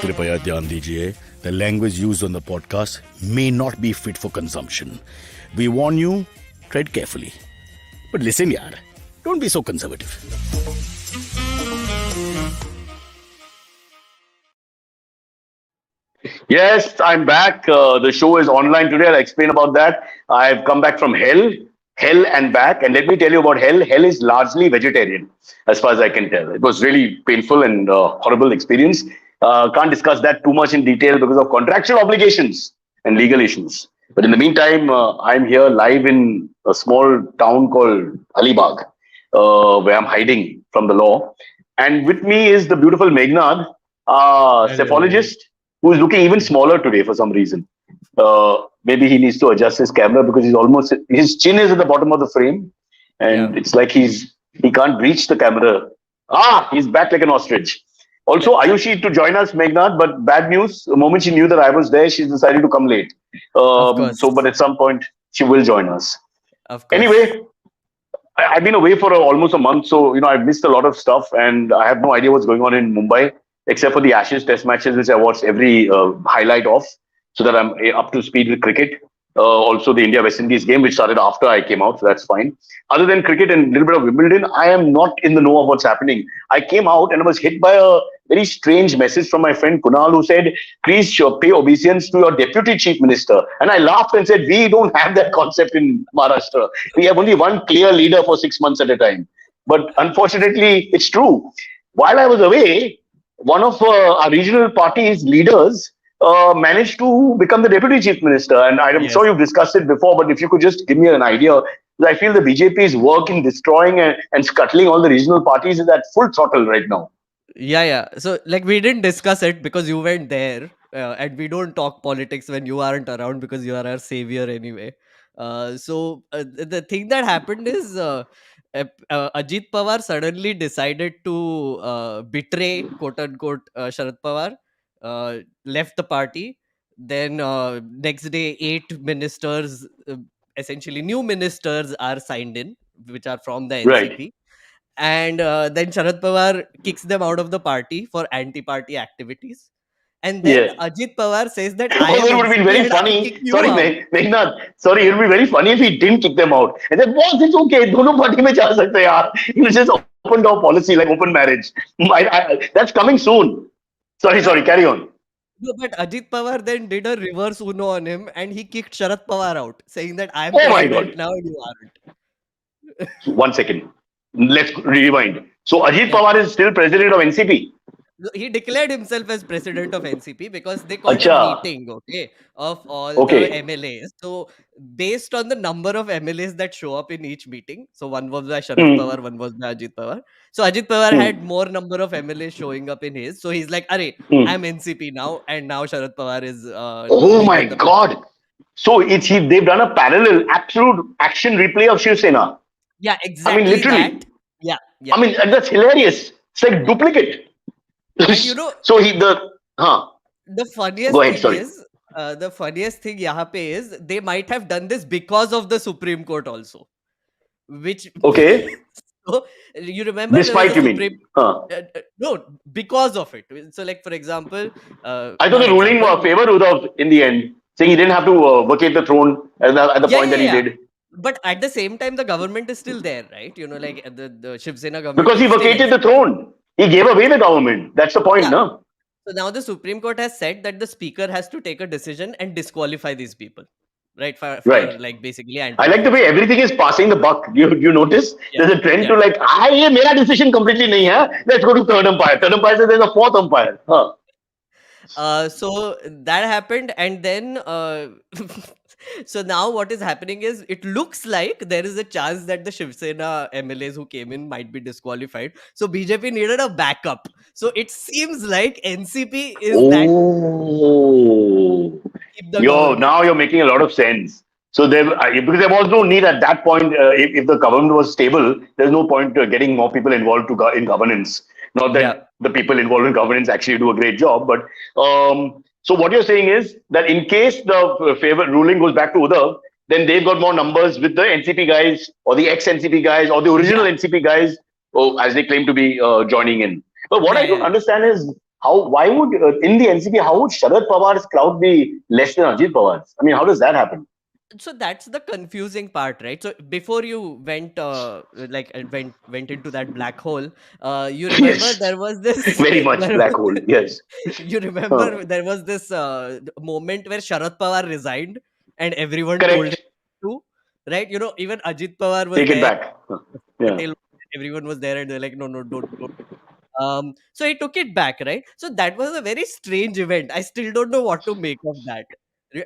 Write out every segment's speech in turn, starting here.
कृपया ध्यान दीजिए, the language used on the podcast may not be fit for consumption. We warn you, tread carefully. But listen yaar, don't be so conservative. Yes, I'm back. The show is online today. I'll explain about that. I've come back from hell and back. And let me tell you about hell. Hell is largely vegetarian, as far as I can tell. It was really painful and horrible experience. Can't discuss that too much in detail because of contractual obligations and legal issues. But in the meantime, I'm here live in a small town called Alibag, where I'm hiding from the law. And with me is the beautiful Meghnad, cephalogist, who is looking even smaller today for some reason. Maybe he needs to adjust his camera because his chin is at the bottom of the frame, and it's like he can't reach the camera. He's back like an ostrich. Also, Ayushi to join us, Meghnad, but bad news. The moment she knew that I was there, she decided to come late. But at some point, she will join us. Of course. Anyway, I've been away for almost a month, so I've missed a lot of stuff, and I have no idea what's going on in Mumbai, except for the Ashes Test matches, which I watched every highlight of, so that I'm up to speed with cricket. Also, the India West Indies game, which started after I came out, so that's fine. Other than cricket and a little bit of Wimbledon, I am not in the know of what's happening. I came out and I was hit by a very strange message from my friend Kunal, who said, "Please pay obeisance to your deputy chief minister." And I laughed and said, "We don't have that concept in Maharashtra. We have only one clear leader for 6 months at a time." But unfortunately, it's true. While I was away, one of our regional party's leaders managed to become the deputy chief minister. And I'm sure you've discussed it before, but if you could just give me an idea, I feel the BJP's work in destroying and scuttling all the regional parties is at full throttle right now. Yeah. So, we didn't discuss it because you weren't there, and we don't talk politics when you aren't around because you are our savior anyway. The thing that happened is Ajit Pawar suddenly decided to betray, quote unquote, Sharad Pawar, left the party. Then next day, 8 ministers, essentially new ministers, are signed in, which are from the Right. NCP. And then Sharad Pawar kicks them out of the party for anti-party activities. And then Yeah. Ajit Pawar says that I am It would have been NCP very and I'll funny. kick you Sorry, out. Meghnad. Sorry, it would be very funny if he didn't kick them out. And then, boss, it's okay. Dono party mein ja sakte hai, yaar. It's just open door policy, like open marriage. That's coming soon. Sorry, carry on. No, but Ajit Pawar then did a reverse Uno on him and he kicked Sharad Pawar out, saying that I'm Oh my president God. now and you aren't. 1 second. Let's rewind. So Ajit Pawar is still president of NCP. He declared himself as president of NCP because they called Acha. a meeting, of all the MLAs. So based on the number of MLAs that show up in each meeting, so one was by Sharad Pawar, one was by Ajit Pawar. So Ajit Pawar had more number of MLAs showing up in his. So he's like, "Arey, I'm NCP now," and now Sharad Pawar is. Oh my God! So they've done a parallel, absolute action replay of Shiv Sena. Yeah, exactly. I mean, literally. That. Yeah. I mean, that's hilarious. It's like duplicate. And So the funniest Go ahead, thing sorry. is, the funniest thing yahan pe is they might have done this because of the Supreme Court also, which Okay. so you remember Despite there was you a mean? no, because of it. So like for example, I thought the ruling favored Uddhav in the end, saying he didn't have to vacate the throne at the point that he did. But at the same time, the government is still there, right? Like the Shiv Sena government. Because he vacated the throne. He gave away the government. That's the point, no? So now the Supreme Court has said that the speaker has to take a decision and disqualify these people. Right? For like basically I like the way everything is passing the buck. You notice? There's a trend to like, ye mera decision completely nahi hai. Let's go to third umpire. Third umpire says there's a fourth umpire. So that happened, and then so now what is happening is it looks like there is a chance that the Shiv Sena MLAs who came in might be disqualified. So BJP needed a backup. So it seems like NCP is now you're making a lot of sense. So because there was no need at that point. If the government was stable, there's no point getting more people involved in governance. Not that the people involved in governance actually do a great job, but so what you're saying is that in case the favor ruling goes back to Uddhav, then they've got more numbers with the NCP guys or the ex-NCP guys or the original NCP guys as they claim to be joining in. But what Yeah, I don't yeah. understand is why would, in the NCP, how would Sharad Pawar's clout be less than Ajit Pawar's? I mean, how does that happen? So that's the confusing part, right? So before you went went into that black hole, you remember Yes, there was this very much there black was, hole. Yes. you Huh. remember there was this moment where Sharad Pawar resigned and everyone told him Correct. to, right? Even Ajit Pawar was Take it there, back. Huh. Yeah. Patel, everyone was there, and they're like, no, no, don't. So he took it back, right? So that was a very strange event. I still don't know what to make of that,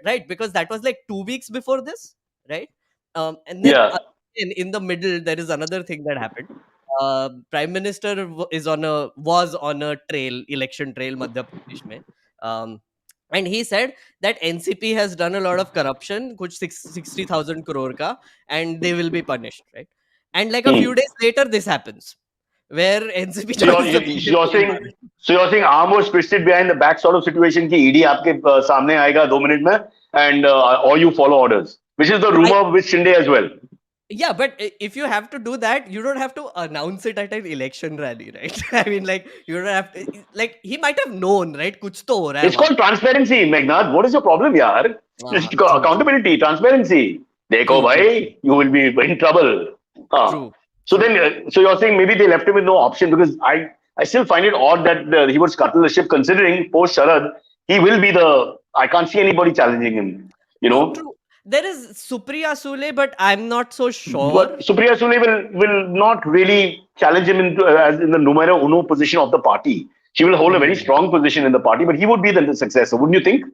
right? Because that was like 2 weeks before this, right? And then Yeah. in the middle, there is another thing that happened. Prime Minister was on a election trail, Madhya Pradesh mein. And he said that NCP has done a lot of corruption, kuch 60,000 crore ka, and they will be punished, right? And like a Hmm. few days later, this happens where NCP So you're, joins the you're BJP in saying Maharashtra. arm was twisted behind the back sort of situation ki ED आपके सामने आएगा 2 minute में and or you follow orders, which is the I rumor with Shinde as well. Yeah, but if you have to do that, you don't have to announce it at an election rally, right? I mean, like you don't have to. Like he might have known, right? कुछ तो हो रहा है It's वहाँ called transparency, Meghnad. What is your problem, yaar? पे. Just True, true, accountability, transparency. Dekho, true, true, bhai, you will be in trouble. Huh. true, So true. then, so you're saying maybe they left him with no option because I still find it odd that he would scuttle the ship considering post Sharad, he will be I can't see anybody challenging him, you No, know. true. There is Supriya Sule, but I'm not so sure. But Supriya Sule will not really challenge him as in the numero uno position of the party. She will hold a very Hmm. strong position in the party, but he would be the successor, wouldn't you think?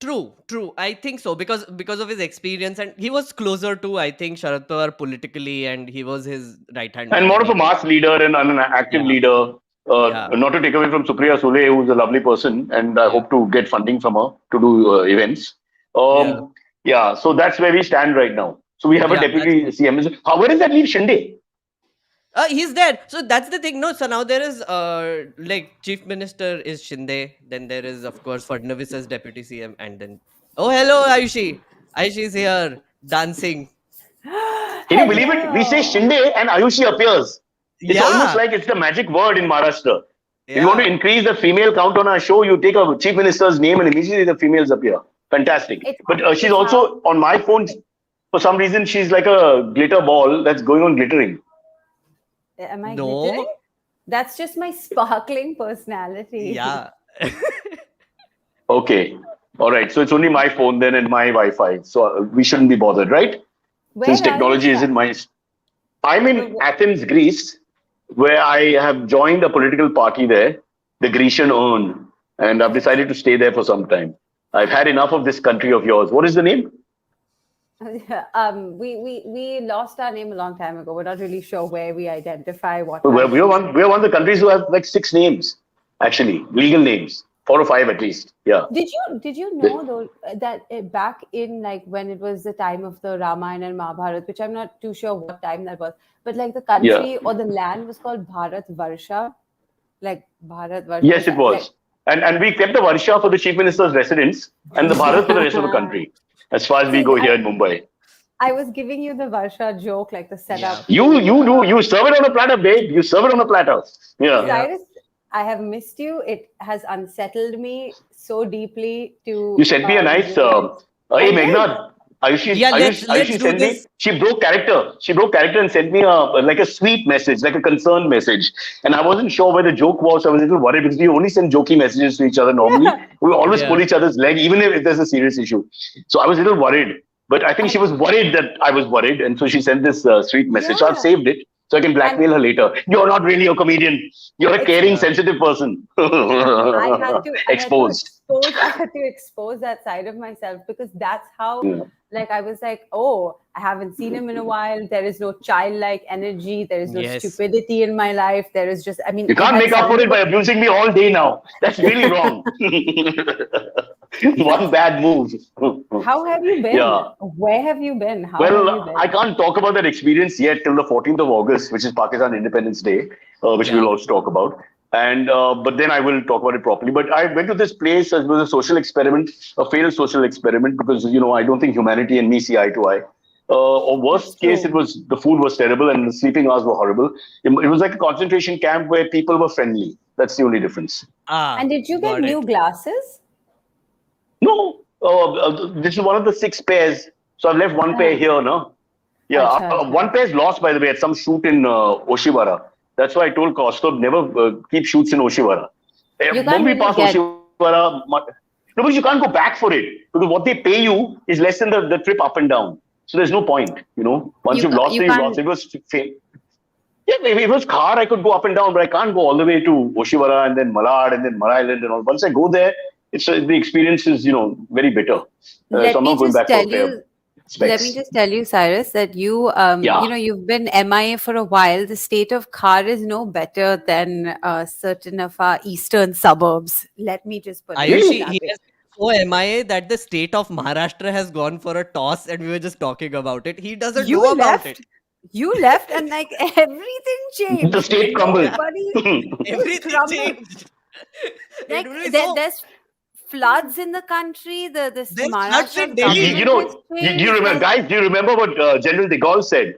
True, true. I think so because of his experience, and he was closer to, I think, Sharad Pawar politically, and he was his right hand And man more of a anyway. mass leader and an active Yeah, leader. yeah, Not to take away from Supriya Sule, who's a lovely person, and I yeah, hope to get funding from her to do events. yeah, Yeah, so that's where we stand right now. So we have a yeah. That's deputy good. CM. Where does that leave Shinde? He's there. So that's the thing. No, so now there is like chief minister is Shinde. Then there is of course Fadnavis as deputy CM, and then hello Ayushi. Ayushi is here dancing. Can you believe it? We say Hello. Shinde and Ayushi appears. It's almost Yeah, like it's the magic word in Maharashtra. If you want to yeah. increase the female count on our show, you take a chief minister's name and immediately the females appear. Fantastic. It's But she's it's how also on my phone. For some reason, she's like a glitter ball that's going on glittering. am I glittering? No, That's just my sparkling personality. yeah. Okay. All right. So it's only my phone then and my Wi-Fi. So we shouldn't be bothered, right? Since Where are you technology isn't from? my. I'm in Athens, Greece, where I have joined a political party there, the Grecian Urn, and I've decided to stay there for some time. I've had enough of this country of yours. What is the name? We lost our name a long time ago. We're not really sure where we identify what We're, country. we're one of the countries who have like 6 names, actually, legal names, 4 or 5 at least. Yeah. Did you know though that back in like when it was the time of the Ramayana and Mahabharata, which I'm not too sure what time that was, but like the Yeah. country or the land was called Bharat Varsha, like Bharat Varsha. Yes, it was. And we kept the Varsha for the chief minister's residence and the Bharat for the rest of the country, as far as we See, go here in Mumbai. I was giving you the Varsha joke, like the setup. You serve it on a platter, babe. You serve it on a platter. Yeah. Yeah. Cyrus, I have missed you. It has unsettled me so deeply to. You sent me a nice. realize- Hey, I did. Meghnad, Yeah, let's Ayushi do sent me. this. She broke character. She broke character and sent me like a sweet message, like a concerned message. And I wasn't sure where the joke was. So I was a little worried because we only send jokey messages to each other normally. Yeah. We always Yeah. pull each other's leg, even if there's a serious issue. So I was a little worried. But I think she was worried that I was worried. And so she sent this sweet message. So I've Yeah. saved it so I can blackmail her later. You're not really a comedian. You're a It's- caring, Yeah. sensitive person. Exposed. I had to expose that side of myself because that's how, like, I was like, oh, I haven't seen him in a while. There is no childlike energy. There is no Yes. stupidity in my life. There is just, I mean, You I can't had make up for it something- by abusing me all day now. That's really wrong. One bad move. How have you been? Yeah. Where have you been? How have you Well, been? I can't talk about that experience yet till the 14th of August, which is Pakistan Independence Day, which Yeah. we'll also talk about. And but then I will talk about it properly. But I went to this place as a social experiment, a failed social experiment, because I don't think humanity and me see eye to eye. Or That's worst case, true. it was the food was terrible and the sleeping hours were horrible. It was like a concentration camp where people were friendly. That's the only difference. And did you get Got new it. glasses? No, this is one of the 6 pairs. So I've left one pair Ah, here, no? Yeah, acha, acha. one pair is lost, by the way, at some shoot in Oshiwara. That's why I told Kaustubh never keep shoots in Oshiwara. You can't When we really pass get. Oshiwara, no, because you can't go back for it because what they pay you is less than the trip up and down. So there's no point, Once you've lost You it, you've lost can't. it. It was yeah, if it was car, I could go up and down, but I can't go all the way to Oshiwara and then Malad and then Mara Island and all. Once I go there, the experience is very bitter. So Let I'm me not going just back for tell a pair of you. Let me specs. just tell you, Cyrus, that Yeah. you've been MIA for a while. The state of car is no better than certain of our eastern suburbs. Let me just put it Really? Ayushi, that he way. has been so MIA that the state of Maharashtra has gone for a toss, and we were just talking about it. He doesn't You know about it. left. You left, and like everything The changed. state crumbled. Nobody. It Everything crumbled. changed. It Like will be so. there's floods in the country. The this There's floods in Maharashtra you, Delhi. you government has know, do you changed. remember, Like, guys? Do you remember what General de Gaulle said?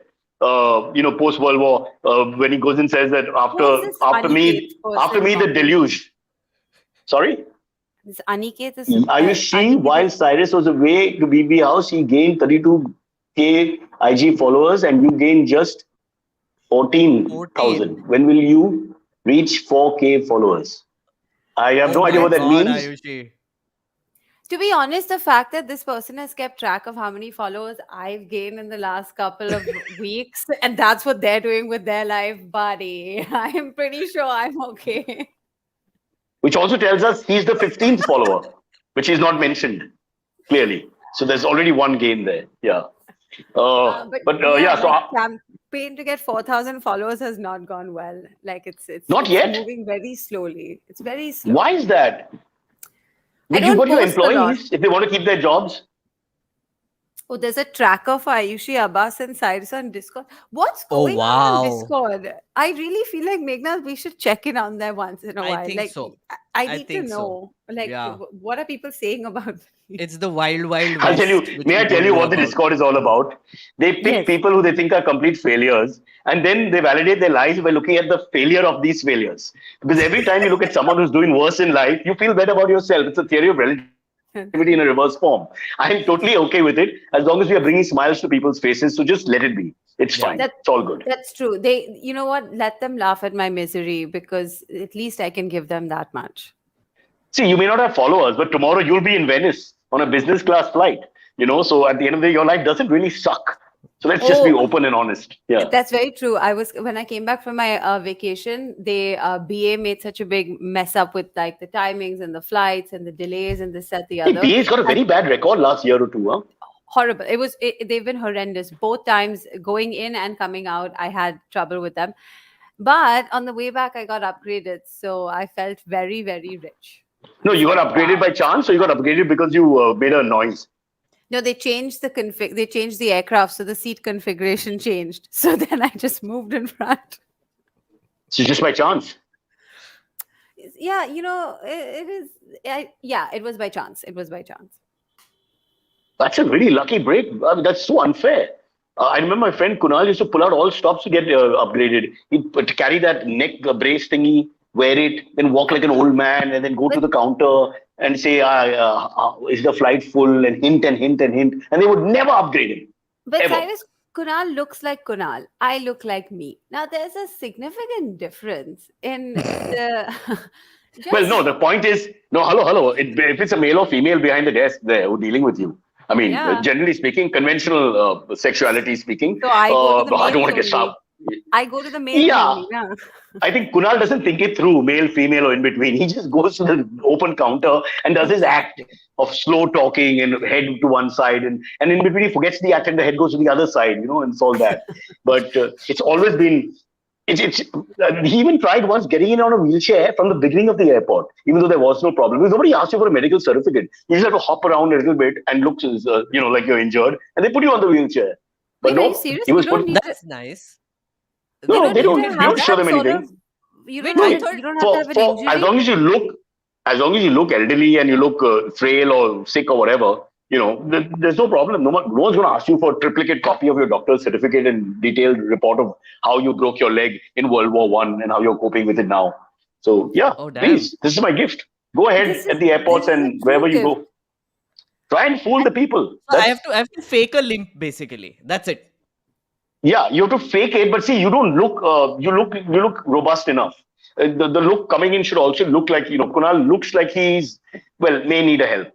Post World War, when he goes and says that who is this Aniket after person me, the talking? deluge. Sorry, This Aniket is Ayushi. Aniket While is Cyrus was away to BB House, he gained 32K IG followers, and you gained just 14,000. 14. When will you reach 4K followers? I have Oh no idea my what that God, means. Ayushi. To be honest, the fact that this person has kept track of how many followers I've gained in the last couple of weeks, and that's what they're doing with their life, buddy. I am pretty sure I'm okay. Which also tells us he's the 15th follower, which is not mentioned clearly. So there's already one gain there. Yeah. But But yeah, yeah, so my campaign to get 4,000 followers has not gone well. Like not it's yet. moving very slowly. It's very slow. Why is that? I Did you don't put your post a lot. employees if they want to keep their jobs? Oh, there's a tracker for Ayushi, Abbas, and Cyrus on Discord. What's Oh, going on wow. Discord? I really feel like Meghnad, we should check in on there once in a I while. think Like, so. I I need to think so. know, like, Yeah. what are people saying about me? It's the wild, wild I'll tell you. west, which May we I tell don't you know what the about. Discord is all about? They pick Yes. people who they think are complete failures, and then they validate their lives by looking at the failure of these failures. Because every time you look at someone who's doing worse in life, you feel better about yourself. It's a theory of relativity in a reverse form. I am totally okay with it as long as we are bringing smiles to people's faces. So just let it be. It's Yeah. fine. It's all good. That's true. You know what? Let them laugh at my misery because at least I can give them that much. See, you may not have followers, but tomorrow you'll be in Venice on a business class flight. So at the end of the day, your life doesn't really suck. So let's just be Oh, open and honest. Yeah. that's very true. When I came back from my vacation, BA made such a big mess up with like the timings and the flights and the delays and this, that, the Hey, other. BA's got a very bad record last year or two, huh? Horrible. They've been horrendous. Both times going in and coming out, I had trouble with them. But on the way back, I got upgraded. So I felt very, very rich. No, you got Like, upgraded wow. by chance, or you got upgraded because you made a noise? No, they changed the They changed the aircraft, so the seat configuration changed. So then I just moved in front. So just by chance. Yeah, it is. It was by chance. It was by chance. That's a really lucky break. I mean, that's so unfair. I remember my friend Kunal used to pull out all stops to get upgraded. He'd carry that neck brace thingy, wear it, then walk like an old man, and then go to the counter and say, is the flight full? And hint and hint and hint. And they would never upgrade him. But Ever. Cyrus, Kunal looks like Kunal. I look like me. Now, there's a significant difference in the. Well, no, the point is, no, hello. If it's a male or female behind the desk there who's dealing with you, I mean, Yeah. generally speaking, conventional sexuality speaking, So I go to the I don't males want to get only. started. I go to the males Yeah. only. Yeah. I think Kunal doesn't think it through, male, female, or in between. He just goes to the open counter and does his act of slow talking and head to one side. And in between, he forgets the act and the head goes to the other side, and it's all that. But it's always been. He even tried once getting in on a wheelchair from the beginning of the airport, even though there was no problem. Because nobody asked you for a medical certificate. You just have to hop around a little bit and look, like you're injured, and they put you on the wheelchair. But Wait, are you no, serious? he was You don't put. need That's nice. No, they need don't. to You have don't show that them sort anything. of. You Wait, don't I have, thought you don't have to have an injury. As long as you look elderly and you look frail or sick or whatever, there's no problem. No one's going to ask you for a triplicate copy of your doctor's certificate and detailed report of how you broke your leg in World War One and how you're coping with it now. So yeah, Oh, damn. please, this is my gift. Go ahead at the airports this is and a wherever true you go. Try and fool the people. So I have to fake a limp basically. That's it. Yeah, you have to fake it, but see, you don't look. You look robust enough. The look coming in should also look like Kunal looks like may need a help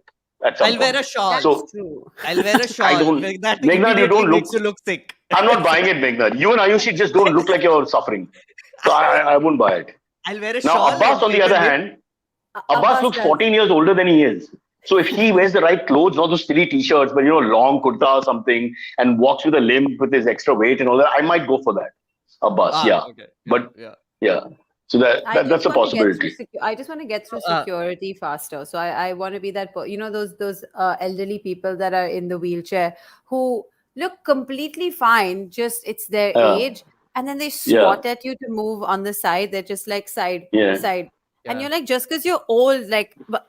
at some I'll wear point. a shawl. That's So true. I'll wear a shawl. That Meghnad, you immediately don't makes look. you look sick. I'm not buying it, Meghnad. You and Ayushi just don't look like you're suffering. So I won't buy it. I'll wear a Now, shawl. Abbas, and on the people other will- hand, Abbas looks does. 14 years older than he is. So if he wears the right clothes, not those silly t-shirts, but long kurta or something, and walks with a limp with his extra weight and all that, I might go for that. Abbas, yeah. Okay. But yeah. yeah. So that's a possibility. I just want to get through Uh, security faster. So I want to be that, those elderly people that are in the wheelchair who look completely fine, just it's their Yeah. age. And then they squat at you to move on the side. They're just like side. And Yeah. you're like, just because you're old,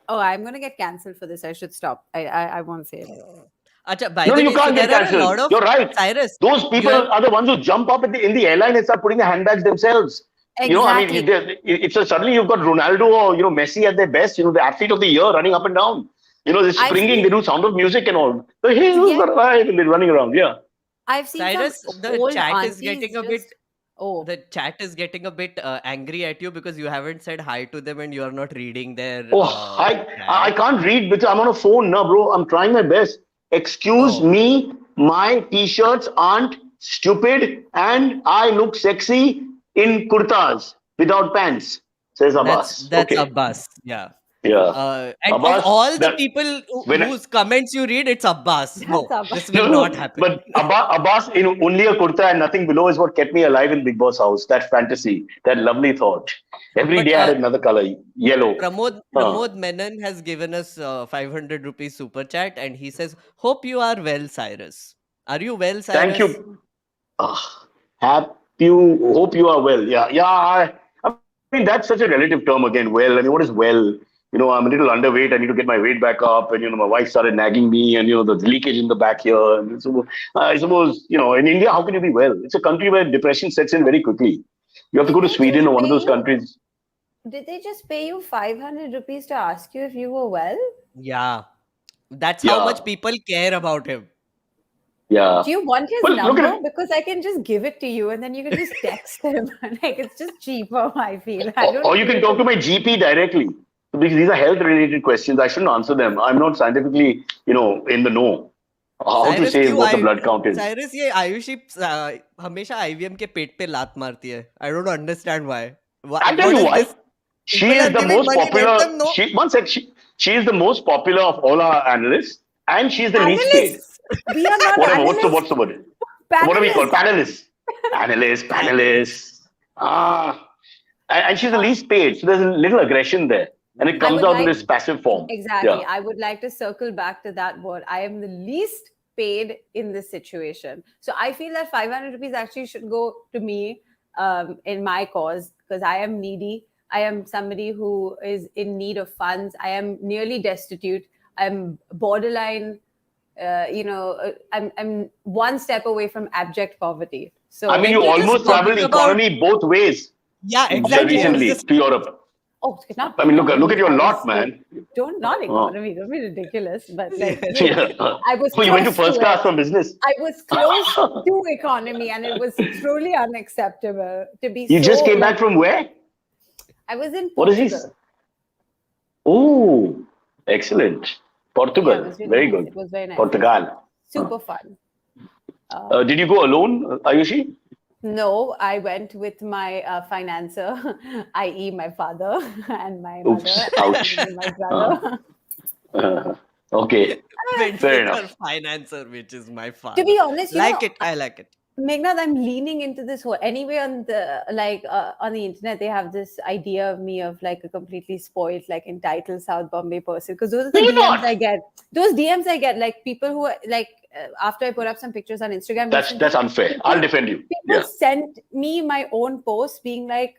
I'm going to get cancelled for this. I should stop. I won't say it. Acha, by No, the you way, can't so get there are a cancelled. lot of You're right. Cyrus. Those people are the ones who jump up in the airline and start putting the handbags themselves. Exactly. Suddenly you've got Ronaldo or Messi at their best. The athlete of the year running up and down. They're springing. They do Sound of Music and all. So hey, who's got right? And they're running around. Yeah. I've seen Cyrus, some the old chat is aunties getting a just- bit. Oh, The chat is getting a bit angry at you because you haven't said hi to them and you are not reading their. I can't read because I'm on a phone now, bro. I'm trying my best. Excuse me, my t-shirts aren't stupid and I look sexy in kurtas without pants, says Abbas. That's okay. Abbas. Yeah. Yeah. And Abbas, of all the that- people when I- whose comments you read, it's Abbas. No, Abbas. this will not happen. But Abbas in only a kurta and nothing below is what kept me alive in Bigg Boss house. That fantasy, that lovely thought. Every But, day I had another color, yellow. Pramod Menon has given us 500 rupees super chat and he says, "Hope you are well, Cyrus. Are you well, Cyrus?" Thank you. Hope you are well. Yeah. I mean, that's such a relative term again. Well, I mean, what is well? I'm a little underweight. I need to get my weight back up. And, my wife started nagging me and, the leakage in the back here. And so, I suppose, in India, how can you be well? It's a country where depression sets in very quickly. You have to go to Sweden or one of those countries. Did they just pay you 500 rupees to ask you if you were well? Yeah. That's how Yeah. much people care about him. Yeah. Do you want his Well, look number? at- Because I can just give it to you and then you can just text him. It's just cheaper, I feel. Or you can talk to my GP directly. Because these are health-related questions. I shouldn't answer them. I'm not scientifically, in the know. How to Cyrus, say क्यों what the blood count is. Cyrus, ये आयुषी हमेशा IVM के पेट पे लात मारती है. I don't understand why. I'll tell What you is why. this? She People is are the giving most money, let popular. them know. She is the most popular of all our analysts, and she's the least paid. Analysts! We are not Whatever. analysts. What's the word? What are we called? Panelists. Panelists. And she's the least paid, so there's a little aggression there, and it comes would out in like- this passive form. Exactly. Yeah. I would like to circle back to that word. I am the least paid in this situation. So I feel that 500 rupees actually should go to me in my cause because I am needy. I am somebody who is in need of funds. I am nearly destitute. I'm borderline, I'm one step away from abject poverty. So I mean, you When you just almost travel talking about- economy both ways Yeah, exactly. recently to Europe. it's not. I mean, look at your I lot, was- man. Not economy. Don't be ridiculous. But like, Yeah. I was. So you went to close first to class it. from business. I was close to economy, and it was truly unacceptable to be. You just so, came like, back from where? I was in. What is Portugal. this? Oh, excellent. Portugal. Yeah, it was really Very nice. good. It was very nice. Portugal. Super fun. Did you go alone, Ayushi? No, I went with my financer, i.e., my father and my mother Oops, ouch. and my brother. Okay. Went Fair with enough. her financer, which is my father. To be honest, I like it. Meghnad, I'm leaning into this whole anyway on the on the internet. They have this idea of me of like a completely spoiled, like entitled South Bombay person because those are the No, you're DMs not. I get. Those DMs I get, like people who are like after I put up some pictures on Instagram. That's unfair. I'll defend you. People Yeah. sent me my own post being like,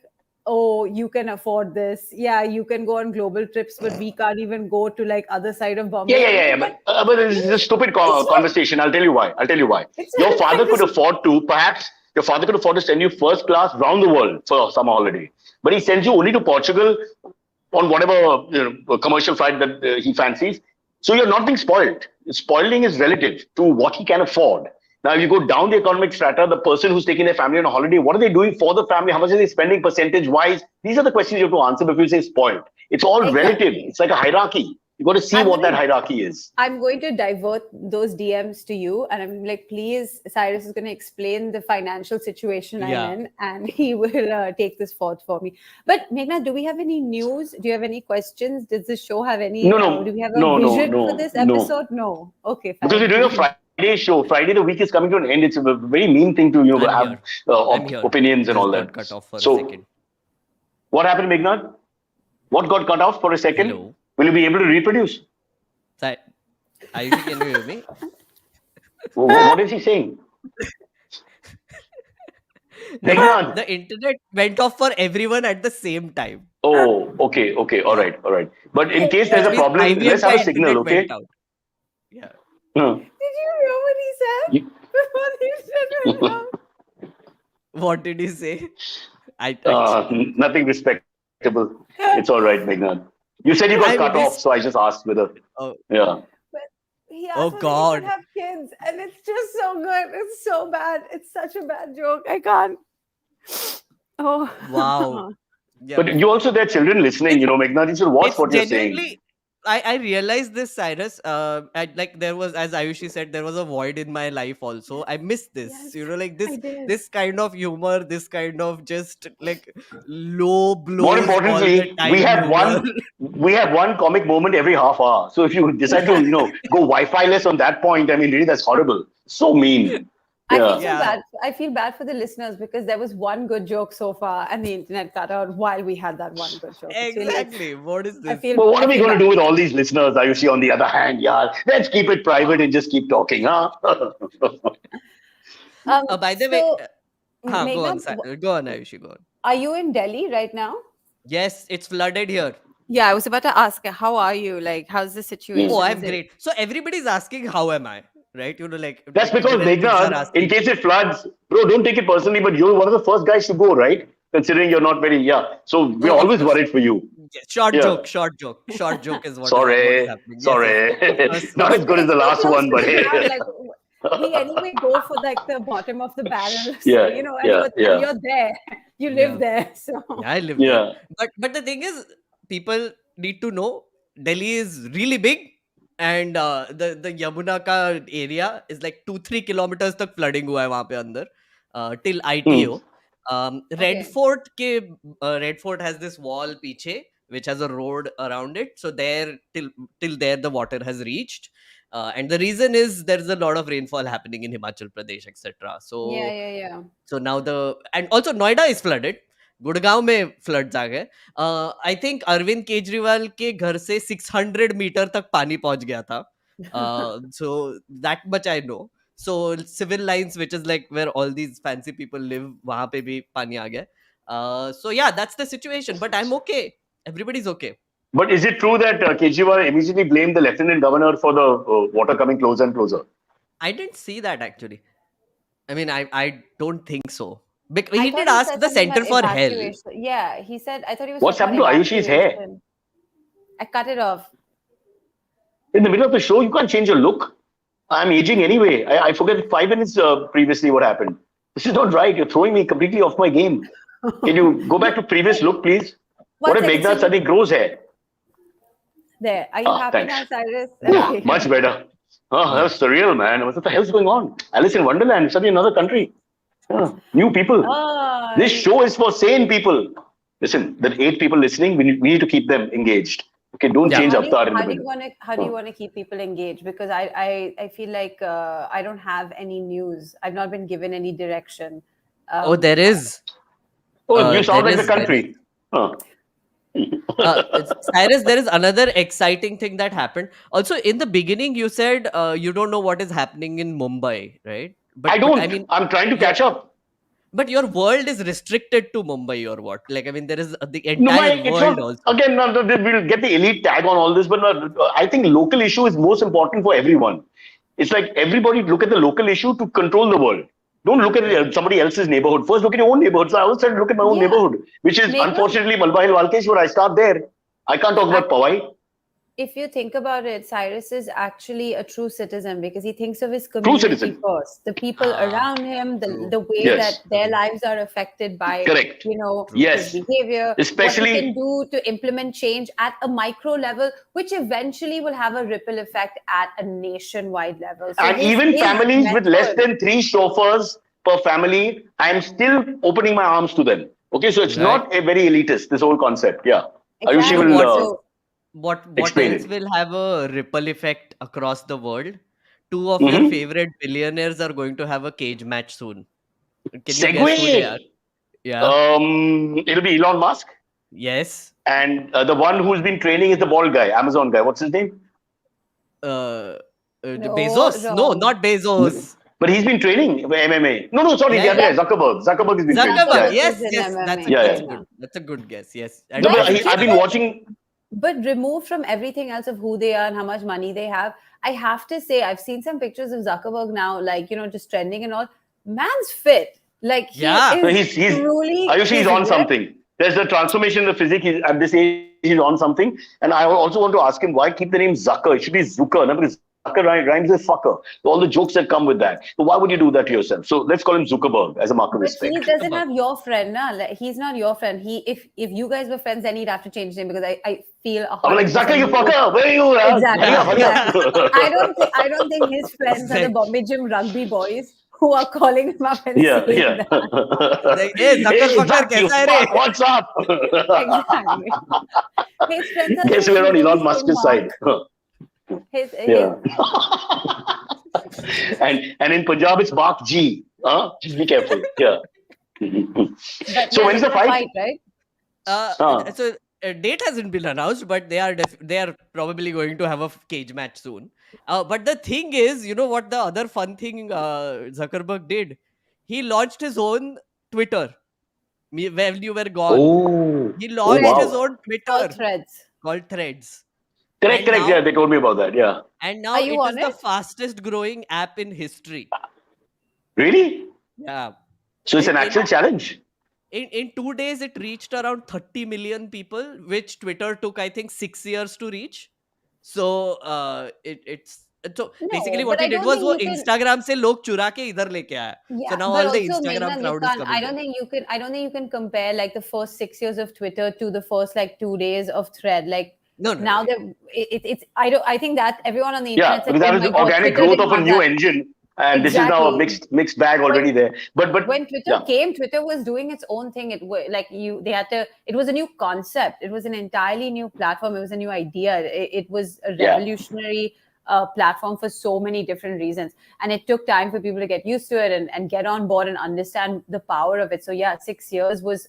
oh, you can afford this. Yeah, you can go on global trips, but we can't even go to like other side of Yeah, Bombay. yeah, I'm yeah, like, yeah. But this is a stupid it's not, conversation. I'll tell you why. I'll tell you why. it's Your not a father could conversation. afford to, perhaps, your father could afford to send you first class round the world for summer holiday. But he sends you only to Portugal on whatever commercial flight that he fancies. So you're not being spoiled. Spoiling is relative to what he can afford. Now, if you go down the economic strata, the person who's taking their family on a holiday, what are they doing for the family? How much are they spending percentage wise? These are the questions you have to answer before you say spoiled. It's all relative. Exactly. It's like a hierarchy. You got to see I'm what that gonna hierarchy is. I'm going to divert those DMs to you, and I'm like, please, Cyrus is going to explain the financial situation I'm Yeah. in, and he will take this forth for me. But Meghna, do we have any news? Do you have any questions? Does this show have any? No, Do no, we have a no, no, vision for no, this no. episode? No. Okay, Because we're fine. doing a Friday show. Friday, the week is coming to an end. It's a very mean thing to I'm have here. I'm here. opinions It and just all got that. cut off for a So, second. what happened, Meghnad? What got cut off for a second? Hello. Will you be able to reproduce? Ayushi, can you hear me? What is he saying? Meghnad. The internet went off for everyone at the same time, Oh, okay, okay, all yeah, right, all right. But in case there's which a means problem, IVM let's have ka a signal, internet okay? went out. Yeah. Hmm. Did you hear what he said You- before the internet went out? What did he say? I actually, Nothing respectable. It's all right, Meghnad. You said you got I cut off, missed. so I just asked whether. Oh, Yeah. But he oh asked whether he could God. have kids, and it's just so good. It's so bad. It's such a bad joke. I can't. Oh. Wow. Yeah. But you also, there are children listening, It's Meghnad, you should watch it's what you're saying. genuinely. I realized this, Cyrus. Like there was, as Ayushi said, there was a void in my life. Also, I missed this. Yes, Like I this, did. this kind of humor, this kind of just like low More blows all the importantly, time humor. we have one comic moment every half hour. So if you decide to, go Wi-Fi less on that point, I mean, really, that's horrible. So mean. I feel Yeah. so Yeah. bad. I feel bad for the listeners because there was one good joke so far, and the internet cut out while we had that one good joke. It's really, Exactly. What is I this? feel, But what I are we feel going to bad. do with all these listeners, Ayushi, on the other hand? Yeah, let's keep it private and just keep talking, huh? By the way, So, go on, Meghnad, go on, Ayushi, go on. are you in Delhi right now? Yes, it's flooded here. Yeah, I was about to ask, how are you? Like, how's the Oh, situation? I'm Is it? great. So everybody's asking, how am I? Right? That's because, Even kids are Meghnad, in asking. case it floods, bro, don't take it personally, but you're one of the first guys to go, right? Considering you're not very, yeah. So we're Oh, of always course. worried for you. Yeah, short Yeah. joke, short joke. Short joke is what is Sorry, happening. Yes, yes. sorry. First, Not as good as It's the so last close one, to but the ground. hey. Like, we anyway go for like the bottom of the barrel. So, Yeah, and yeah, yeah, you're there. You live yeah, there. So, yeah, I live there. yeah. But the thing is, people need to know Delhi is really big, and the Yamuna ka area is like 2-3 kilometers तक flooding हुआ है वहाँ पे अंदर till Hmm. ITO. Red okay. Fort Red Fort has this wall पीछे which has a road around it. So there till there the water has reached. And the reason is there's a lot of rainfall happening in Himachal Pradesh, etc. Yeah, yeah, yeah. So now and also Noida is flooded. Gurgaon में floods आ गए. I think Arvind Kejriwal के घर से 600 metre तक पानी पहुंच गया था. So that much I know. So civil lines, which is like where all these fancy people live, वहां पे भी पानी आ गया. So yeah, that's the situation. But I'm okay. Everybody's okay. But is it true that Kejriwal immediately blamed the lieutenant governor for the water coming closer and closer? I didn't see that actually. I mean, I don't think so. Because I he thought did he ask said the something Center about for Hell. evacuation. Yeah, he said, I thought he was What's talking happened about to Ayushi's hair? evacuation. I cut it off. In the middle of the show, you can't change your look. I'm aging anyway. I forget 5 minutes previously what happened. This is not right. You're throwing me completely off my game. Can you go back to previous look, please? One What if second, Meghnad so suddenly grows hair? there. Are you happy Thanks. now, Cyrus? Yeah, much better. Oh, Yeah. that's surreal, man. What the hell's going on? Alice in Wonderland, suddenly another country. Yeah, new people. Oh, This show is for sane people. Listen, the 8 people listening, we need to keep them engaged. Okay, don't Yeah. change how do you, Avatar in the how do you middle. want to how do you want to keep people engaged? Because I feel like I don't have any news. I've not been given any direction. Oh, there is. Oh, you sound There like the is. There is. country. Huh. Cyrus, there is another exciting thing that happened. Also, in the beginning, you said you don't know what is happening in Mumbai, right? I But don't. I mean, I'm trying to you're, catch up. But your world is restricted to Mumbai or what? Like, I mean, there is the No, entire it's world not. also. Again, we'll get the elite tag on all this, but I think local issue is most important for everyone. It's like everybody look at the local issue to control the world. Don't look at somebody else's neighborhood. First, look at your own neighborhood. So I always try to look at my own Yeah. neighborhood, which is Meghnad, unfortunately Malbahil Walkesh, where I start there. I can't talk about Powai. if you think about it, Cyrus is actually a true citizen because he thinks of his True community citizen. first, the people around him, True. the way Yes. that their lives are affected by, Correct. Yes. his behavior, what Especially he can do to implement change at a micro level, which eventually will have a ripple effect at a nationwide level. So and even his families with less method- than 3 chauffeurs per family, I am still opening my arms to them. Okay, so it's Right. not a very elitist, this whole concept. Yeah. Ayushi Exactly. will So What explain else it. will have a ripple effect across the world? Two of your Mhm. favorite billionaires are going to have a cage match soon. Can you guess who they are? Segue. Yeah. It'll be Elon Musk, Yes. and the one who's been training is the bald guy, Amazon guy. What's his name? No, Bezos? No, wrong. not Bezos. But he's been training MMA. No, sorry, the Yeah, other yeah. guy, Zuckerberg. Zuckerberg has been training. Zuckerberg. Yeah. Yes, is in yes. That's MMA Yeah, that's yeah. good. That's a good guess. Yes. No, And but But I've been watching. But removed from everything else of who they are and how much money they have, I have to say, I've seen some pictures of Zuckerberg now, like, just trending and all. Man's fit. Like, he Yeah. No, is he's truly. Ayushi, he's his on rep- something. There's a transformation in the physique. At this age, he's on something. And I also want to ask him why keep the name Zucker? It should be Zucker. No, because Zucker rhymes with fucker. So all the jokes that come with that. So why would you do that to yourself? So let's call him Zuckerberg as a mark of But he respect. doesn't have your friend, na? Like, he's not your friend. If you guys were friends, then he'd have to change his name because I feel I'm like, 100% Zucker, you he would- fucker. Where are you? Exactly. Hurry up. I don't think his friends are the Bombay Gym rugby boys who are calling him up and Yeah, saying yeah. Like, hey, Zucker fucker, Zuck, you kaisa hai re? fuck, what's up? Exactly. His friends are Guess the we're on really Elon Musk's smart. side. His, Yeah. and in Punjab, it's Mark G. Just be careful. Yeah. but So yeah, when's they're the gonna fight? right? So a date hasn't been announced, but they are probably going to have a cage match soon. But the thing is, you know what the other fun thing Zuckerberg did? He launched his own Twitter. When you were gone, Oh. he Oh, launched his wow. own All Twitter threads. called Threads. Correct. And Yeah, they told me about that. Yeah. now Are you it is on the it? fastest growing app in history. Really? Yeah. So it's an actual challenge. In 2 days, it reached around 30 million people, which Twitter took, I think, 6 years to reach. So so basically No, what but he I did don't was think वो you can. Instagram से लोग चुरा के इधर लेके आया. So Yeah, now but all the also, Instagram Meghnad, you crowd is can't. coming I don't there. think you can. I don't think you can compare like the first 6 years of Twitter to the first like 2 days of Thread. Like No, no, now no. that it's. I don't. I think that everyone on the Yeah, internet said, because that "Oh was my the god, organic Twitter growth didn't of a have new that." engine. And this is now a Exactly. mixed bag already there. But When Twitter yeah. came, Twitter was doing its own thing. They had to. It was a new concept. It was an entirely new platform. It was a new idea. It was a Yeah. revolutionary platform for so many different reasons, and it took time for people to get used to it and get on board and understand the power of it. So yeah, 6 years was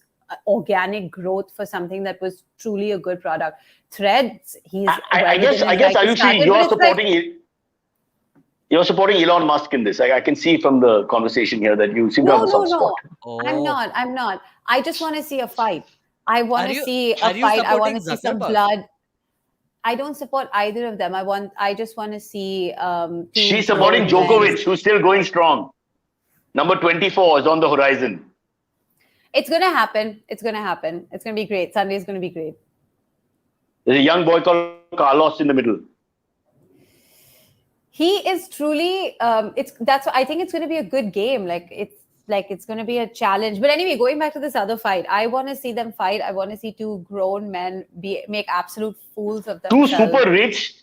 organic growth for something that was truly a good product. Threads, he's I guess Ayushi, you're supporting Elon Musk in this. I can see from the conversation here that you seem to have No, a no, soft no. spot. I'm Oh, not. I'm not. I just want to see a fight. I want are to you see a are you fight. I want to supporting see some Zuckerberg? blood. I don't support either of them. I just want to see two She's supporting grown men. Djokovic, who's still going strong. Number 24 is on the horizon. It's gonna happen. It's gonna happen. It's gonna be great. Sunday's gonna be great. There's a young boy called Carlos in the middle. He is truly. I think it's gonna be a good game. It's going to be a challenge. But anyway, going back to this other fight, I want to see them fight. I want to see two grown men make absolute fools of Two themselves. super rich,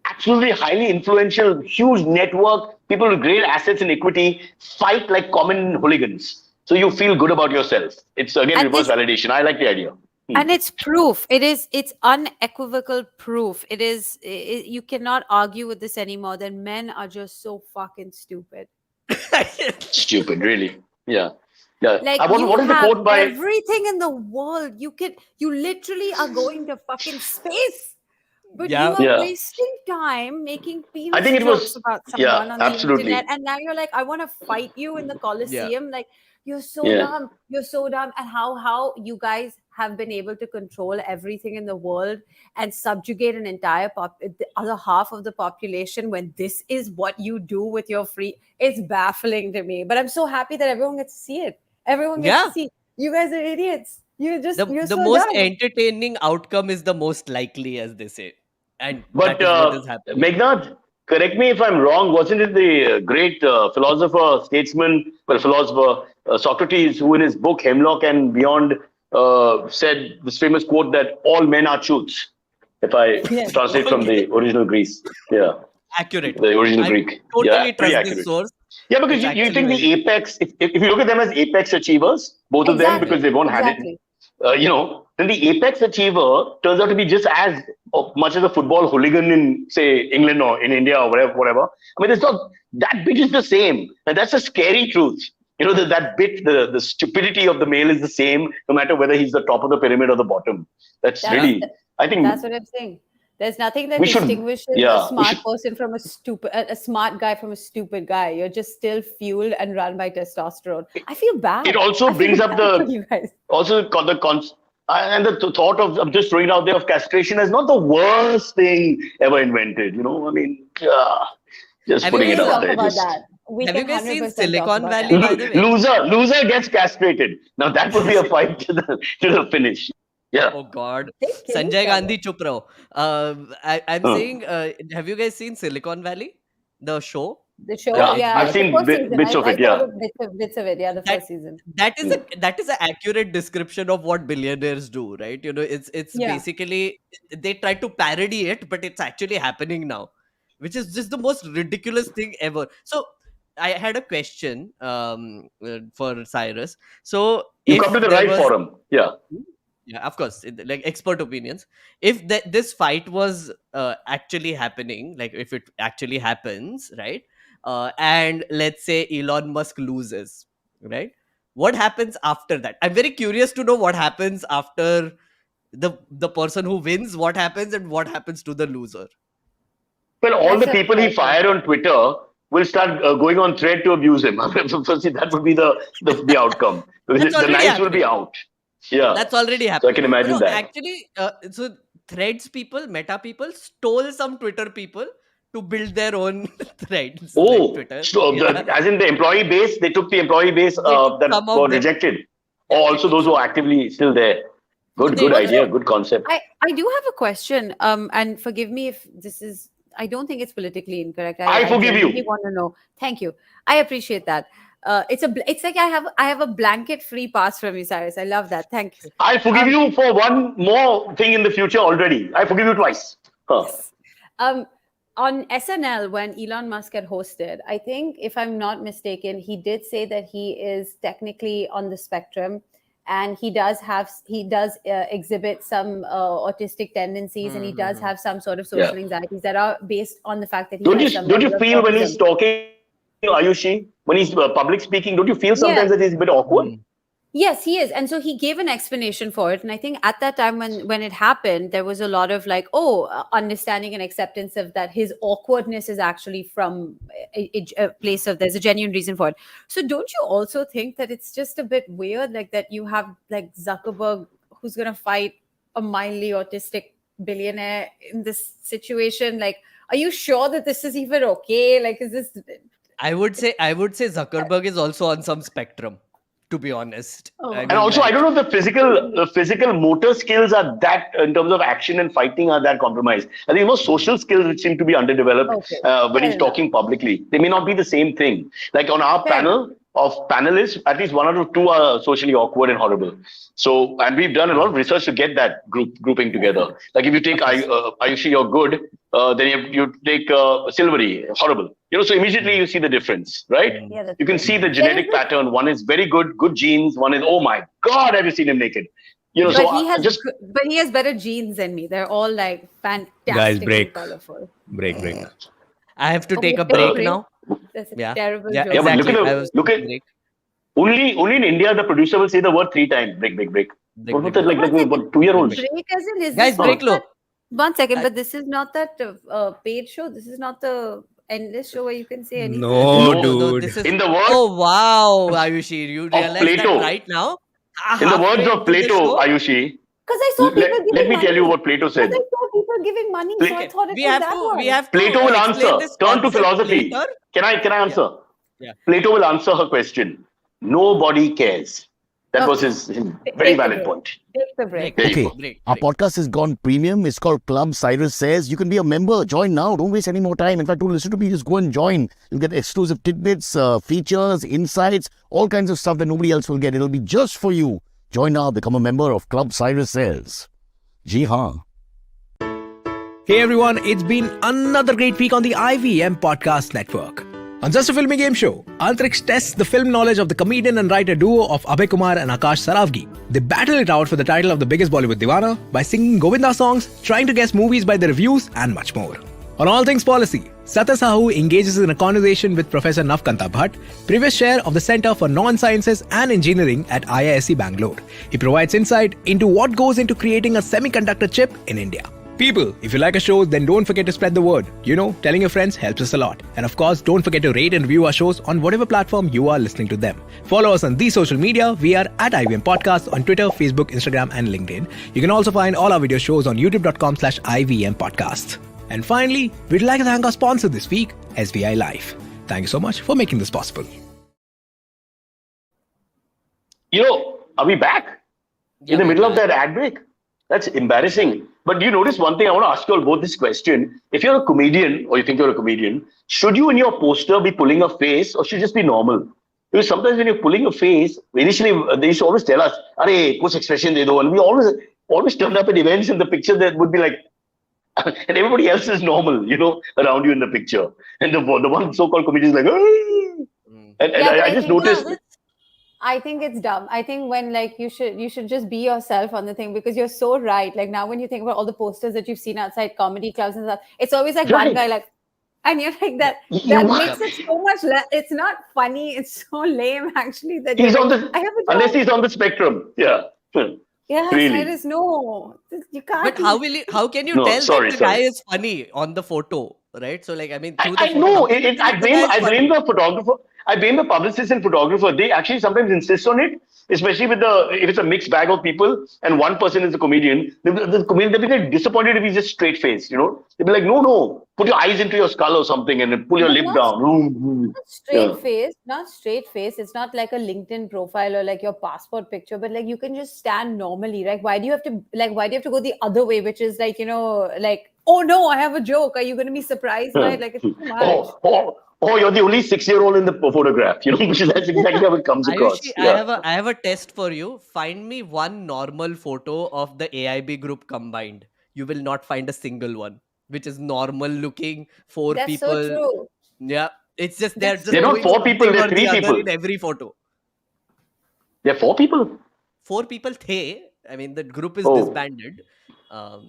absolutely highly influential, huge network, people with great assets and equity fight like common hooligans. So you feel good about yourself. It's again And reverse validation. I like the idea. And it's proof. It's unequivocal proof. You cannot argue with this anymore. That men are just so fucking stupid. Stupid, really. Yeah. Yeah. Like What you is the have quote by everything in the world. You literally are going to fucking space. But Yeah. you are Yeah. wasting time making I think penis it was- jokes about yeah, someone on the absolutely. internet. And now you're like, I want to fight you in the Colosseum. Like, You're so Yeah. dumb. You're so dumb. And how you guys have been able to control everything in the world and subjugate an entire the other half of the population when this is what you do with your free. It's baffling to me. But I'm so happy that everyone gets to see it. Everyone gets to Yeah. see. You guys are idiots. You're The so most dumb. entertaining outcome is the most likely, as they say. And But that is what is happening. Meghnad, correct me if I'm wrong. Wasn't it the great philosopher, statesman, philosopher Socrates, who in his book Hemlock and Beyond said this famous quote that all men are choots? If I Yes. translate from the original Greece, yeah, Accurate. the original I Greek, totally yeah, pretty trust this accurate. source. Yeah, because It's you actually think very the apex, if you look at them as apex achievers, both of them, because they've won't had it, Exactly. then the apex achiever turns out to be just as much as a football hooligan in, say, England or in India or whatever. I mean, it's not that bit is the same, and that's a scary truth. That bit, the stupidity of the male is the same, no matter whether he's the top of the pyramid or the bottom. That's That's really, I think, That's what I'm saying. There's nothing that we should, distinguishes a yeah, we smart should. person from a smart guy from a stupid guy. You're just still fueled and run by testosterone. I feel bad. It also I feel brings up bad for the you guys. also and the thought of I'm just throwing it out there of castration as not the worst thing ever invented. I mean, just Have you putting We it can guys out talk there. about Just that. We Have can you guys seen 100% talk Silicon about Valley, that. by the way? loser gets castrated. Now that would be a fight to the finish. Yeah. Oh God, They kill Sanjay each other. Gandhi chup raho. I'm Huh. saying, have you guys seen Silicon Valley, the show? The show, Yeah, yeah, I've the seen first season. bits of I it. saw Yeah. bits of it. Yeah, the That first season. that is an accurate description of what billionaires do, right? It's Yeah. basically they try to parody it, but it's actually happening now, which is just the most ridiculous thing ever. So I had a question for Cyrus. So You if come to the there right was forum. Yeah. yeah, of course, like expert opinions. If this fight was actually happening, like if it actually happens, right? And let's say Elon Musk loses, right? What happens after that? I'm very curious to know what happens after the person who wins. What happens and what happens to the loser? Well, all That's the a people he fair fired on Twitter will start going on thread to abuse him. So see, that would be the outcome. That's The already knives will be happening. out. Yeah. That's already So I happening. can imagine that. Actually, so Threads people, Meta people stole some Twitter people to build their own threads, like Oh, Twitter. so Yeah, as in the employee base, they took the employee base they took that some of were them. rejected. Yeah, Or they also took those who some. are actively still there. So Good they idea, Also, good concept. I do have a question. And forgive me if this is. I don't think it's politically incorrect. I I forgive genuinely you. want to know. Thank you. I appreciate that. It's like I have a blanket free pass from you, Cyrus. I love that. Thank you. I forgive Um, you for one more thing in the future already. I forgive you twice. Huh. um, on SNL when Elon Musk had hosted, I think if I'm not mistaken, he did say that he is technically on the spectrum, and he does exhibit some autistic tendencies, and he does have some sort of Yeah. social anxieties that are based on the fact that he Don't has you some don't you level of feel when he's autism. talking, Ayushi, when he's public speaking, don't you feel Yeah. sometimes that he's a bit awkward? Mm. Yes, he is. And so he gave an explanation for it. And I think at that time when it happened, there was a lot of like, understanding and acceptance of that his awkwardness is actually from a place of there's a genuine reason for it. So don't you also think that it's just a bit weird, like that you have like Zuckerberg who's going to fight a mildly autistic billionaire in this situation? Like, are you sure that this is even okay? Like, is this I would say Zuckerberg is also on some spectrum, to be honest. Oh. I And mean, also, I like, don't know if the physical motor skills are that in terms of action and fighting are that compromised. I think most social skills which seem to be underdeveloped Okay, when fair he's enough. talking publicly. They may not be the same thing. Like on our Fair panel of panelists, at least one out of two are socially awkward and horrible. So, and we've done a lot of research to get that grouping together. Like if you take Ayushi, you're good. Then you take Silvery, horrible. So immediately you see the difference, right? Yeah, that's You can right. see the There is genetic this- pattern. One is very good genes. One is, oh my God, have you seen him naked? But So he has just but he has better genes than me. They're all like fantastic break. and colorful. Break. I have to Okay, take a take a break break. now. That's a Yeah. terrible Yeah, joke. Yeah, but exactly. look at I the- was look taking at- a break. only in India, the producer will say the word 3 times. Break. Break, What was break, that? break. Like One what, second. 2-year-olds? Break as in is Guys, this break not low. that, one second, I- but this is not that paid show. This is not the endless show where you can say anything? No, No, dude. This is. In the words Oh wow, Ayushi, you realize that Plato. right now? In the words Halfway of into the Plato, show. Ayushi, Because I saw people let giving me tell you money. what Plato Because said. I saw people giving money, so I Okay, thought it we was have that to one. Plato will explain answer. this Turn to concept philosophy. later. Can I Yeah, answer? yeah. Plato will answer her question. Nobody cares. That was Okay. his very Take the valid break. point. Take the break. Break, There you Okay, go. break, our break. podcast has gone premium. It's called Club. Cyrus says you can be a member. Join now. Don't waste any more time. In fact, don't listen to me. Just go and join. You'll get exclusive tidbits, features, insights, all kinds of stuff that nobody else will get. It'll be just for you. Join now. Become a member of Club. Cyrus says. Ji haan. Hey everyone, it's been another great week on the IVM Podcast Network. On Just a Filmy Game Show, Antriksh tests the film knowledge of the comedian and writer duo of Abhay Kumar and Akash Saravgi. They battle it out for the title of the biggest Bollywood Divana by singing Govinda songs, trying to guess movies by the reviews, and much more. On All Things Policy, Satya Sahu engages in a conversation with Professor Navkanta Bhatt, previous chair of the Centre for Non-Sciences and Engineering at IISc Bangalore. He provides insight into what goes into creating a semiconductor chip in India. People, if you like a show, then don't forget to spread the word. You know, telling your friends helps us a lot. And of course, don't forget to rate and review our shows on whatever platform you are listening to them. Follow us on these social media. We are at IVM Podcasts on Twitter, Facebook, Instagram, and LinkedIn. You can also find all our video shows on youtube.com/IVM Podcasts. And finally, we'd like to thank our sponsor this week, SBI Life. Thank you so much for making this possible. Are we back? Yeah, In the we're middle of back. that ad break? That's embarrassing. But do you notice one thing? I want to ask you all both this question. If you're a comedian or you think you're a comedian, should you in your poster be pulling a face or should you just be normal? Because sometimes when you're pulling a face, initially they used to always tell us, "Are kuch expression de do," and we always turned up at events in the picture that would be like, and everybody else is normal, around you in the picture, and the one so-called comedian is like, "Ah." and Yeah, but I just think, noticed. I think it's dumb. I think when you should just be yourself on the thing because you're so right. Like now when you think about all the posters that you've seen outside comedy clubs and stuff, it's always like one Right. guy like, and you're like that. You- That makes it so much less. It's not funny. It's so lame actually that He's you're on like, the I have a unless joke. he's on the spectrum. Yeah. Yeah, Really. Cyrus, no, you can't. But how can you No, tell sorry, that the guy sorry. is funny on the photo, right? So like, I mean, through the I photo, know. how can you tell I that the guy is blame funny? the photographer. I blame the publicist and photographer. They actually sometimes insist on it, especially if it's a mixed bag of people and one person is a comedian. The comedian they'll be like disappointed if he's just straight faced. They'll be like, no, put your eyes into your skull or something and then pull your But lip not down. straight Yeah. face, not straight face. It's not like a LinkedIn profile or like your passport picture, but like you can just stand normally. Like why do you have to go the other way, which is like, like, oh no, I have a joke. Are you going to be surprised by it? Like it's too much. You're the only 6-year-old in the photograph, which is that's exactly how it comes across. Ayushi, Yeah. I have a test for you. Find me one normal photo of the AIB group combined. You will not find a single one, which is normal looking, four That's so people. true. Yeah, it's just they're That's just They're so not doing four true. people, something they're or the three other people. in every photo. They're 4 people. Four people, I mean, the group is Oh, disbanded.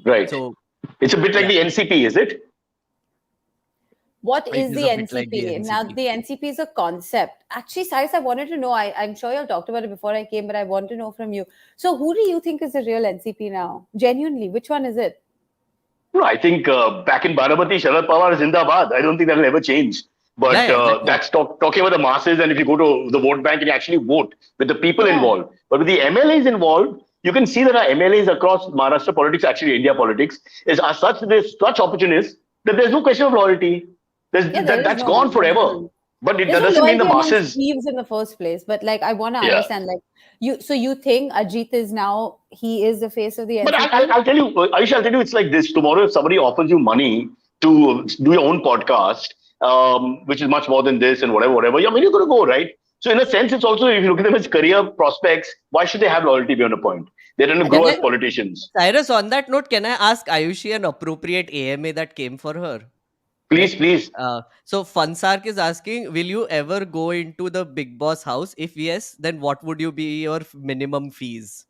right. So It's a bit like yeah, the NCP, is it? What it is is the a bit like the NCP? Now, NCP. the NCP is a concept. Actually, Cyrus, I wanted to know. I'm sure you all talked about it before I came, but I want to know from you. So, who do you think is the real NCP now? Genuinely, which one is it? No, I think back in Baramati, Sharad Pawar is Zindabad. I don't think that'll ever change. But Yeah, exactly. that's talking about the masses. And if you go to the vote bank and you actually vote with the people Yeah. involved. But with the MLAs involved, you can see that our MLAs across Maharashtra politics, actually India politics, are such opportunists that there's no question of loyalty. Yeah, there is That's no. gone forever. But that There's no doesn't mean the loyalty amongst masses. thieves in the first place. But like, I want to Yeah. understand. Like, you think Ajit is now he is the face of the But NCP? I'll tell you, Ayush, I'll tell you, it's like this. Tomorrow, if somebody offers you money to do your own podcast, which is much more than this and whatever, yeah, I mean, you're going to go, right? So in a sense, it's also, if you look at them as career prospects, why should they have loyalty beyond a point? They're going to grow as politicians. Cyrus, on that note, can I ask Ayushi an appropriate AMA that came for her? Please, please. So Fansark is asking, will you ever go into the Bigg Boss house? If yes, then what would you be your minimum fees?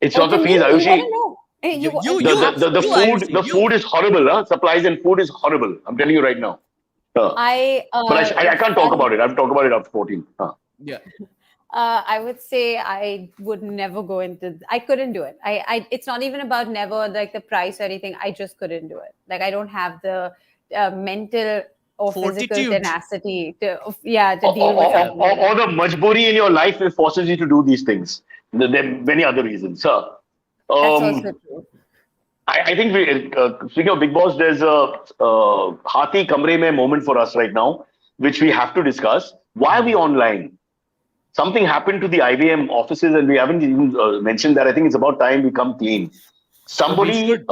It's Oh, not the to me, fees, you want Ayushi. to know? Hey, You, The food, Ayushi, the food is horrible. Huh? Supplies and food is horrible. I'm telling you right now. But I can't talk about it. I've talked about it after 14. Yeah. I would say I would never go into. I couldn't do it. It's not even about never like the price or anything. I just couldn't do it. Like I don't have the mental or physical Fortitude. tenacity to deal with Yeah. something like that. Or the majburi in your life that forces you to do these things. There are many other reasons. Sir, That's also um, true. I think speaking of Bigg Boss, there's a Hati Kamre Mein moment for us right now, which we have to discuss. Why are we online? Something happened to the IVM offices, and we haven't even mentioned that. I think it's about time we come clean. We Somebody, should.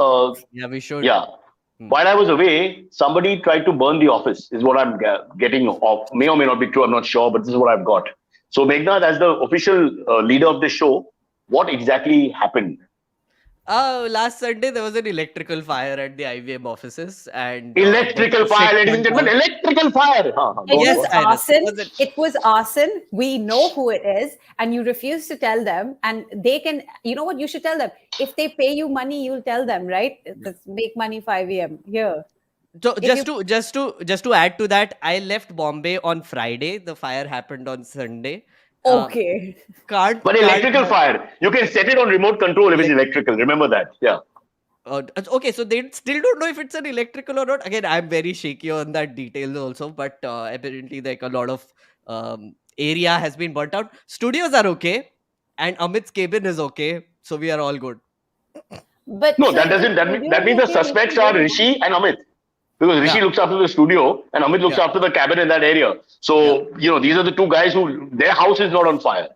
Yeah, we should. yeah, while I was away, somebody tried to burn the office, is what I'm getting off. May or may not be true, I'm not sure, but this is what I've got. So, Meghnad, as the official leader of the show, what exactly happened? Last Sunday there was an electrical fire at the IVM offices, and Electrical the shit fire, ladies and went gentlemen, down. electrical fire. It Yes, was Cyrus. arson. Was it? It was arson. We know who it is, and you refuse to tell them. And they can, you know what? You should tell them. If they pay you money, you'll tell them, right? Let's make money for IVM here. So If just to add to that, I left Bombay on Friday. The fire happened on Sunday. Okay. Can't But electrical fire, you can set it on remote control if it's electrical. Remember that. Yeah. Okay, so they still don't know if it's an electrical or not. Again, I'm very shaky on that details also, but apparently like a lot of area has been burnt out. Studios are okay, and Amit's cabin is okay, so we are all good. But No, so that if the doesn't. studio That is means the okay, suspects Rishi are will Rishi and Amit, because Rishi Yeah. looks after the studio and Amit looks Yeah. after the cabin in that area. So these are the two guys who their house is not on fire.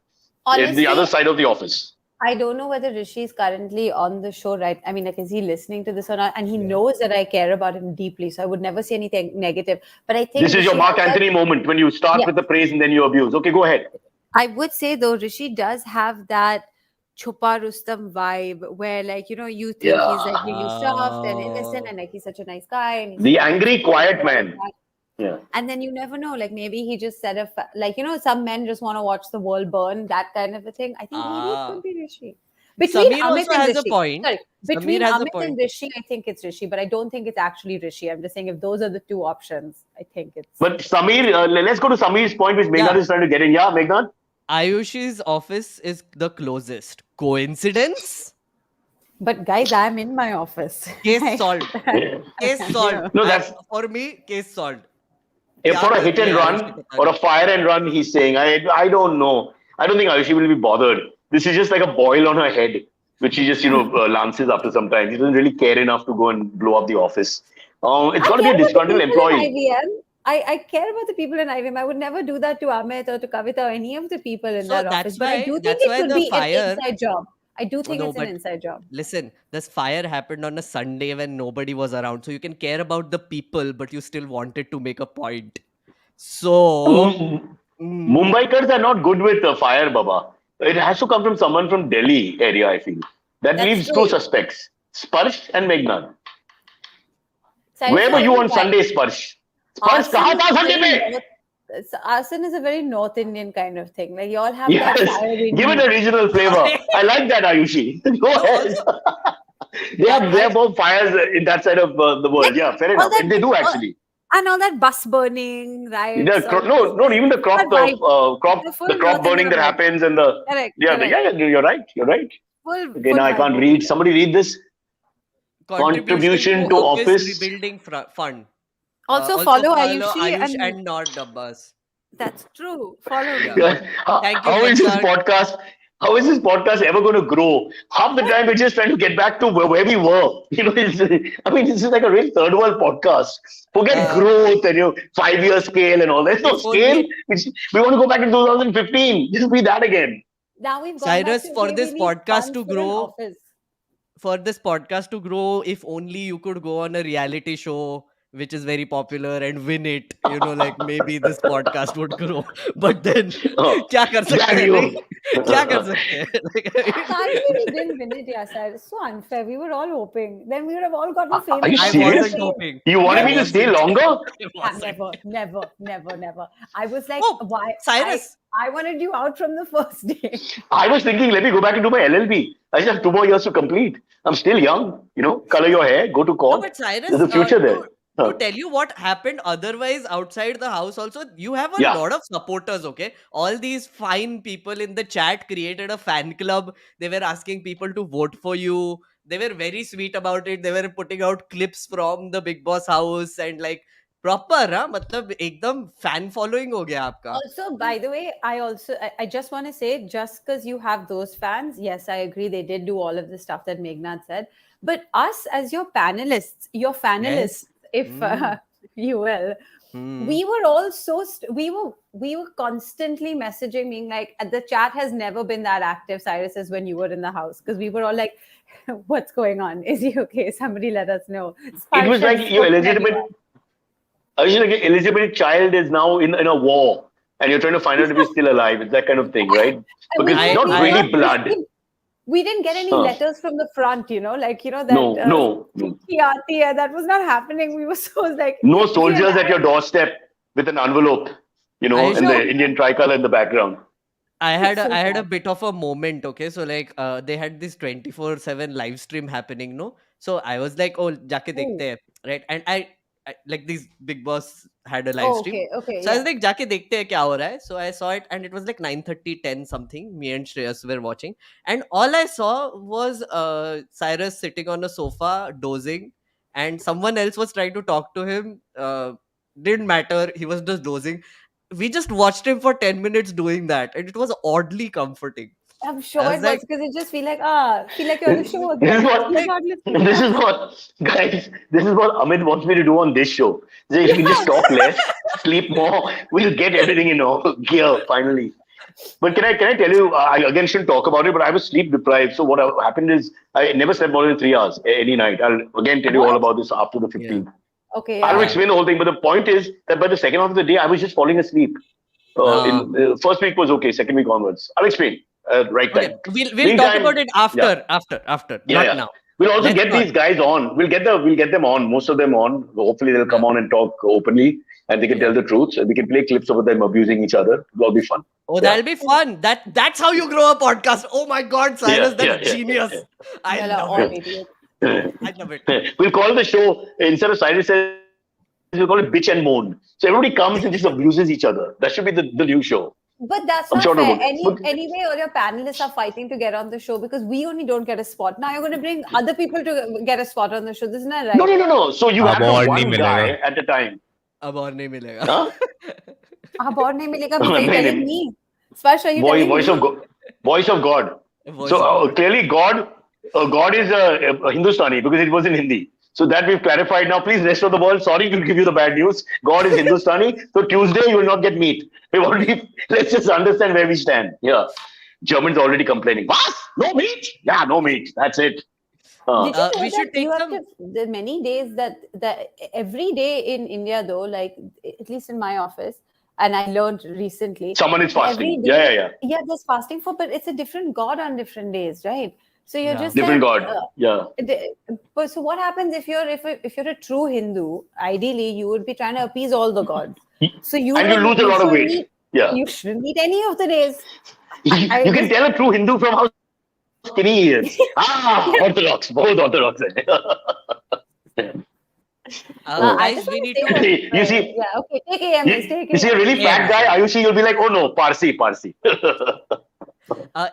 It's the other honestly, side of the office. I don't know whether Rishi is currently on the show, right? I mean, like, is he listening to this or not? And he knows that I care about him deeply, so I would never say anything negative. But I think This is your Rishi Mark has that- Anthony moment when you start Yeah. with the praise and then you abuse. Okay, go ahead. I would say though, Rishi does have that Chupa Rustam vibe where, like, you think he's like really soft and innocent and like he's such a nice guy and he's The such a angry, nice quiet guy. man. Yeah. And then you never know, like maybe he just said some men just want to watch the world burn, that kind of a thing. I think maybe it could be Rishi. Between Samir Amit also and has a Rishi. point. Sorry, between Samir has a Amit and point. Rishi, I think it's Rishi, but I don't think it's actually Rishi. I'm just saying if those are the two options, I think it's. But Samir, let's go to Samir's point, which Meghnad is trying to get in. Yeah, Meghnad? Ayushi's office is the closest. Coincidence? But guys, I'm in my office. Case solved. Case solved. No, that's for me, case solved. for a hit and run or a fire and run, he's saying, I don't know. I don't think Ayushi will be bothered. This is just like a boil on her head, which he just, lances after some time. He doesn't really care enough to go and blow up the office. It's got to be a disgruntled employee. I care about the people in IVM. I would never do that to Amit or to Kavita or any of the people in that office. But I do think it could be an inside job. I do think it's an inside job. Listen, this fire happened on a Sunday when nobody was around. So you can care about the people, but you still wanted to make a point. So Mumbaikars are not good with fire, Baba. It has to come from someone from Delhi area, I feel. That leaves two suspects, Sparsh and Meghnad. Where were you on Sunday, Sparsh? Sparsh, kahan tha Sunday mein? Arson is a very North Indian kind of thing. Like you all have that fire in Give it a regional flavor. I like that, Ayushi. Go ahead. They have both fires in that side of the world. Yeah, fair enough. And they do actually. And all that bus burning, right? No, even the crop burning that happens and the correct. You're right. Okay, now I can't read. Somebody read this. Contribution to office rebuilding fund. Also follow Ayushi and not Dabbas. That's true. Follow me. Thank you. How is this podcast? How is this podcast ever going to grow? Half the time we're just trying to get back to where we were. This is like a real third world podcast. Forget growth and 5-year scale and all. There's no scale. We want to go back to 2015. Just be that again. Now we've Cyrus, for this podcast to grow. For this podcast to grow, if only you could go on a reality show which is very popular and win it, like maybe this podcast would grow. But then, kya kar sakte hain? Kya kar sakte hain? We didn't win it, Yasser. It's so unfair. We were all hoping. Then we would have all gotten famous. Are you I serious? wasn't hoping. You wanted me to stay longer? Never. I was like, why? Cyrus. I wanted you out from the first day. I was thinking, let me go back and do my LLB. I just have 2 more years to complete. I'm still young. Color your hair, go to court. No, but Cyrus, there's a future there. To tell you what happened otherwise outside the house also, you have a lot of supporters, okay? All these fine people in the chat created a fan club. They were asking people to vote for you. They were very sweet about it. They were putting out clips from the Bigg Boss house and like proper हाँ मतलब एकदम fan following हो गया आपका. Also, by the way, I just want to say, just because you have those fans, yes, I agree, they did do all of the stuff that Meghnad said. But us as your panelists, your fanalists, Yes. if you will, Hmm. we were all we were constantly messaging, being like, the chat has never been that active, Cyrus, as when you were in the house, because we were all like, "What's going on? Is he okay? Somebody let us know." It was Sparsh had like your spoken illegitimate, everyone. like your illegitimate child is now in a war, and you're trying to find out if he's still alive. It's that kind of thing, right? And we Because I not didn't I really blood. we didn't get any Huh. letters from the front, like that No. "Chithi aati hai," that was not happening. We were so like, No see, and soldiers at your doorstep with an envelope, and Ayushi, the Indian tricolor in the background. I had it's a, so I had a sad. bit of a moment, okay? So like they had this 24/7 live stream happening, no? So I was like, oh, jaake dekhte Oh, hai, right? And I like these Big Boss had a live oh, stream. okay, So I was yeah. like, jaake dekhte hai kya ho raha hai? So I saw it and it was like 9:30, 10 something. Me and Shreyas were watching. And all I saw was Cyrus sitting on a sofa dozing and someone else was trying to talk to him. Didn't matter. He was just dozing. We just watched him for 10 minutes doing that and it was oddly comforting. I'm I sure was it was like, because it just feel like you're on the This show is again. what You're like not listening this to is us. what guys. This is what Amit wants me to do on this show. So if you can just Yeah. talk less, sleep more, we'll get everything in gear finally. But can I tell you? I again shouldn't talk about it, but I was sleep deprived. So what happened is I never slept more than 3 hours any night. I'll again tell you all What? about this after the yeah, 15th. Okay, I'll yeah. yeah. explain the whole thing. But the point is that by the second half of the day, I was just falling asleep. Uh, In first week was okay. Second week onwards, I'll explain. Right okay, time. we'll talk about Meantime, it yeah. after, Yeah, not yeah. now. We'll also Let's get not. these guys on. We'll get them on. Most of them on. Hopefully, they'll Yeah, come on and talk openly, and they can yeah. tell the truth. And we can play clips of them abusing each other. It'll be fun. Oh, Yeah, that'll be fun. That's how you grow a podcast. Oh my God, Cyrus, yeah, that's yeah, yeah, genius. I Y'all are love all it. idiots. I love it. we'll call the show instead of Cyrus says we'll call it bitch and moan. So everybody comes and just abuses each other. That should be the new show. But that's I'm not sure it'll fair. work. But Anyway, all your panelists are fighting to get on the show because we only don't get a spot. Now you're going to bring other people to get a spot on the show. This is not no, right. no, no, no. So you have the Award नहीं one मिलेगा. guy at the time. अब और नहीं मिलेगा. Huh? आप और नहीं मिलेगा means are you नहीं, telling नहीं. me? Sparsh, are you telling Voice me? of God. Voice of God. Voice So of God. clearly, God is Hindustani because it was in Hindi. So that we've clarified. Now, please, rest of the world, sorry to give you the bad news. God is Hindustani. So Tuesday you will not get meat. Let's just understand where we stand. Yeah, Germans already complaining. What? No meat? Yeah, no meat. That's it. Did you know We should that take you have some. to? There are many days that every day in India, though, like at least in my office, and I learned recently, Someone is every fasting. day, Yeah. there's fasting for, but it's a different god on different days, right? So you're Yeah. just Different like, God. Yeah. but so what happens if you're a true Hindu? Ideally, you would be trying to appease all the gods. So And you lose a lot of weight. Yeah. You shouldn't eat any of the days. You can tell a true Hindu from how skinny he is. Orthodox. Both Orthodox. I Guys, just we want need to say to. that, You see, yeah, okay, take AMS, take you see a AMS. really fat guy, Ayushi, you'll be like, oh no, Parsi.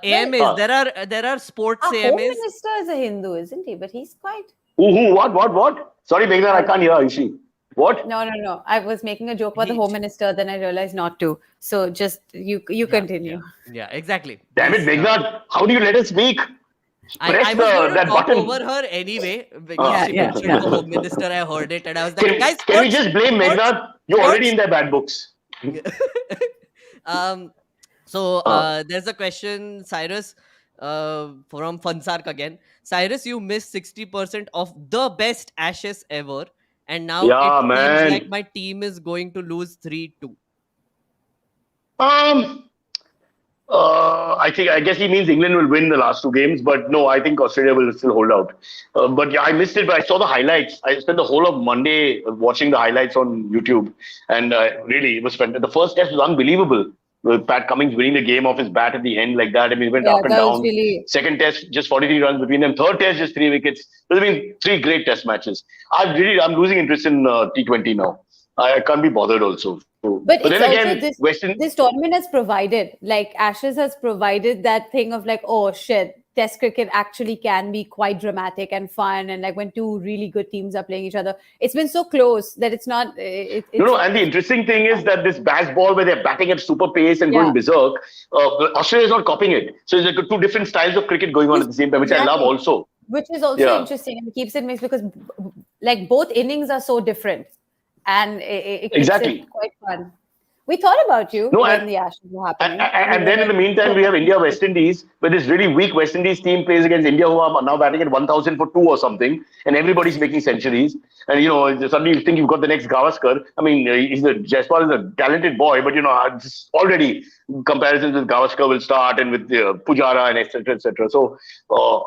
AMAs. There are sports Our Home AMAs. Minister is a Hindu, isn't he? But he's quite. Ooh, what? Sorry, Meghnad, I can't hear Ayushi. What? No. I was making a joke about the Home Minister, then I realized not to. So just you continue. Yeah, exactly. Damn it, Meghnad, how do you let us speak? Press I was going to that talk button. over her anyway because she mentioned the Home Minister. I heard it and I was like, Can, guys, can we just blame Meghnad? You're already in their bad books. So there's a question, Cyrus, from Fansark again. Cyrus, you missed 60% of the best Ashes ever, and now Yeah, it seems man. like my team is going to lose 3-2. I guess he means England will win the last two games, but no, I think Australia will still hold out. But yeah, I missed it, but I saw the highlights. I spent the whole of Monday watching the highlights on YouTube, and really, it was fantastic. The first test was unbelievable. With Pat Cummins winning the game off his bat at the end like that. I mean, it went up and that was down. really. Second test, just 43 runs between them. Third test, just 3 wickets. There's been 3 great test matches. I'm losing interest in T20 now. I can't be bothered also. But then it's again, also this tournament has provided, like Ashes has provided that thing of like, oh shit, Test cricket actually can be quite dramatic and fun, and like when two really good teams are playing each other, it's been so close that it's not. No, and the interesting thing is that this bass ball where they're batting at super pace and Yeah. going berserk, Australia is not copying it. So there's like two different styles of cricket going on at the same time, which I love Exactly. also. Which is also Yeah. interesting and keeps it mixed because like both innings are so different, and it keeps Exactly. it quite fun. We thought about you No, when and- the Ashes were happening. And then in the meantime, we have India West Indies, where this really weak West Indies team plays against India, who are now batting at 1,000 for 2 or something, and everybody's making centuries. And suddenly you think you've got the next Gavaskar. I mean, Jaiswal is a talented boy, but just already comparisons with Gavaskar will start, and with Pujara and etc. etc. So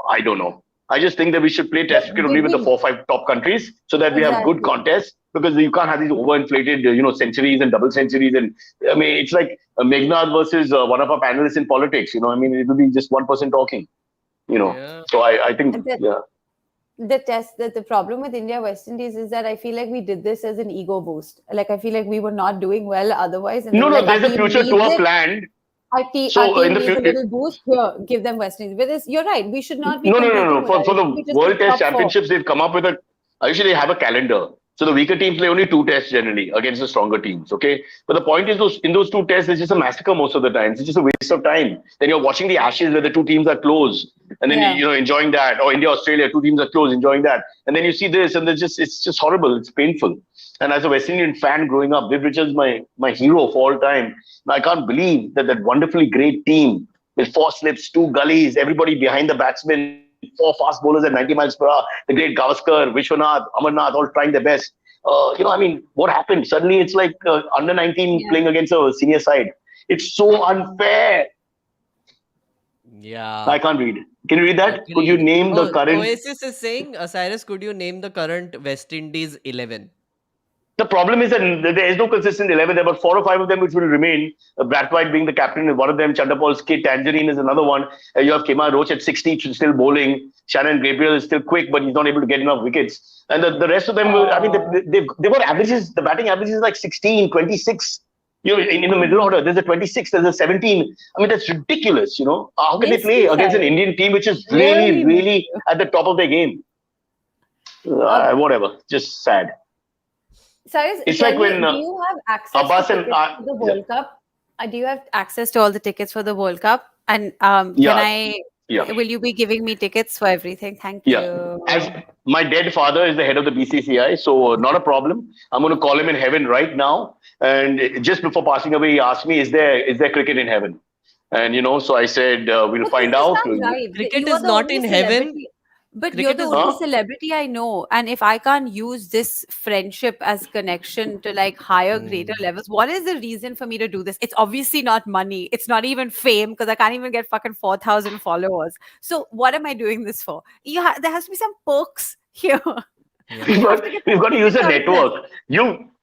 I don't know. I just think that we should play Test cricket only with the 4-5 top countries, so that we have good Exactly. contests. Because you can't have these overinflated, centuries and double centuries, and I mean, it's like Meghnad versus one of our panelists in politics. I mean, it will be just one person talking. Yeah. So I think, And that- yeah. The problem with India West Indies is that I feel like we did this as an ego boost. Like I feel like we were not doing well otherwise. And No, then, like, there's our a team future needs tour it. planned. Our team in the needs a future, little boost. Here, give them West Indies. But you're right. We should not be. no. competing with For us. the We just World be Test top four. Championships, they've come up with usually they have a calendar. So the weaker teams play only 2 tests generally against the stronger teams. Okay, but the point is, in those 2 tests, it's just a massacre most of the time. It's just a waste of time. Then you're watching the Ashes where the 2 teams are close, and then Yeah. enjoying that. Or India Australia, 2 teams are close, enjoying that. And then you see this, and it's just horrible. It's painful. And as a West Indian fan growing up, Viv Richards is my hero for all time. And I can't believe that wonderfully great team with 4 slips, 2 gullies, everybody behind the batsman, 4 fast bowlers at 90 miles per hour, the great Gavaskar, Vishwanath, Amarnath, all trying their best. I mean, what happened? Suddenly it's like under 19 playing against a senior side. It's so unfair. Yeah. I can't read. Can you read that? Could you Agreed. name the current? Oasis is saying, Cyrus, could you name the current West Indies 11? The problem is that there is no consistent 11. There are about 4 or 5 of them which will remain. Brad White being the captain is one of them. Chandapal's kid, Tangerine, is another one. You have Kemar Roach at 60, still bowling. Shannon Gabriel is still quick, but he's not able to get enough wickets. And the rest of them, I mean, they've got averages. The batting average is like 16, 26. In the middle order, there's a 26, there's a 17. I mean, that's ridiculous, How can they play against an Indian team which is really, really at the top of their game? Whatever. Just sad. Cyrus, It's tell like me, when, do you have access Abbas to and, tickets for the World Cup? Do you have access to all the tickets for the World Cup? And will you be giving me tickets for everything? Thank you. As my dead father is the head of the BCCI, so not a problem. I'm going to call him in heaven right now. And just before passing away, he asked me, is there cricket in heaven? And, so I said, we'll But find this out. not right. Cricket You are is the not only in heaven. celebrity. But you're Cricket the is- only Huh? celebrity I know. And if I can't use this friendship as connection to like higher, greater levels, what is the reason for me to do this? It's obviously not money. It's not even fame because I can't even get fucking 4,000 followers. So what am I doing this for? There has to be some perks here. We've got to use a network.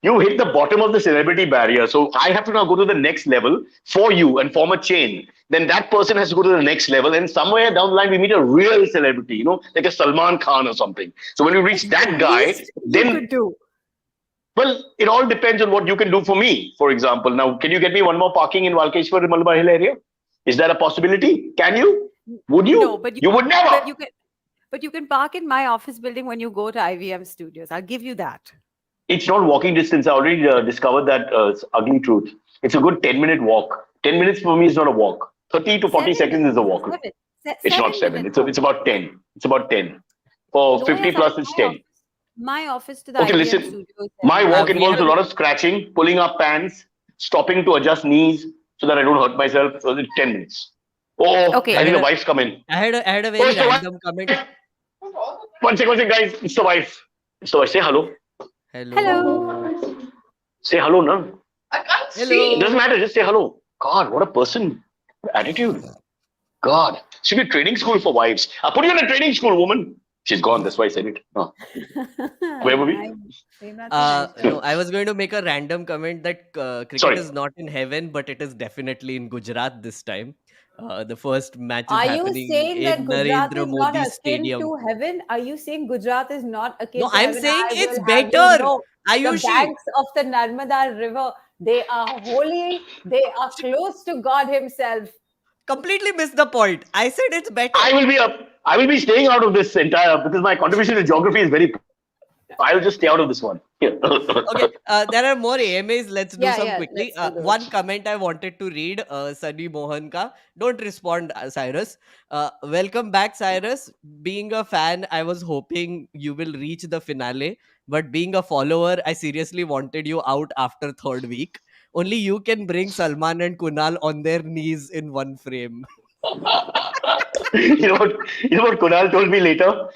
You hit the bottom of the celebrity barrier. So I have to now go to the next level for you and form a chain. Then that person has to go to the next level. And somewhere down the line, we meet a real celebrity, like a Salman Khan or something. So when you reach that guy, Least you then, could do. well, it all depends on what you can do for me, for example. Now, can you get me one more parking in Walkeshwar in Malabar Hill area? Is that a possibility? Can you? Would you? No, but you would never. But you can park in my office building when you go to IVM Studios. I'll give you that. It's not walking distance. I already discovered that ugly truth. It's a good 10-minute walk. 10 minutes for me is not a walk. 30 to 40 seconds is a walk. It's not 7. It's about 10. It's about 10. For 50 plus, it's 10. My office to the Okay, IVM listen. Studios. My walk we involves a have- lot of scratching, pulling up pants, stopping to adjust knees so that I don't hurt myself. So it's 10 minutes. Oh, Okay. I think the wife's come in. I had a Oh, very it's the random comment. One second, guys. It's the wife. Say hello. Hello. Say hello, no? Hello. It doesn't matter. Just say hello. God, what a person. Attitude. God. Should be a training school for wives. I'll put you in a training school, woman. She's gone. That's why I said it. Oh. Where were we? No, I was going to make a random comment that cricket Sorry. is not in heaven, but it is definitely in Gujarat this time. The first match is Are you happening saying that in Gujarat Narendra is not Modi akin Stadium. to heaven? Are you saying Gujarat is not akin No, to I'm heaven? saying I it's will have you better. know, the Ayushi. banks of the Narmada River, they are holy. They are close to God himself. completely missed the point. I said it's better. I will be staying out of this entire because my contribution to geography is very. I'll just stay out of this one. Okay, there are more AMAs. Let's do some Yeah, quickly. let's do those. One comment I wanted to read, Sunny Mohan ka. Don't respond, Cyrus. Welcome back, Cyrus. Being a fan, I was hoping you will reach the finale. But being a follower, I seriously wanted you out after third week. Only you can bring Salman and Kunal on their knees in one frame. You know what? You know what Kunal told me later.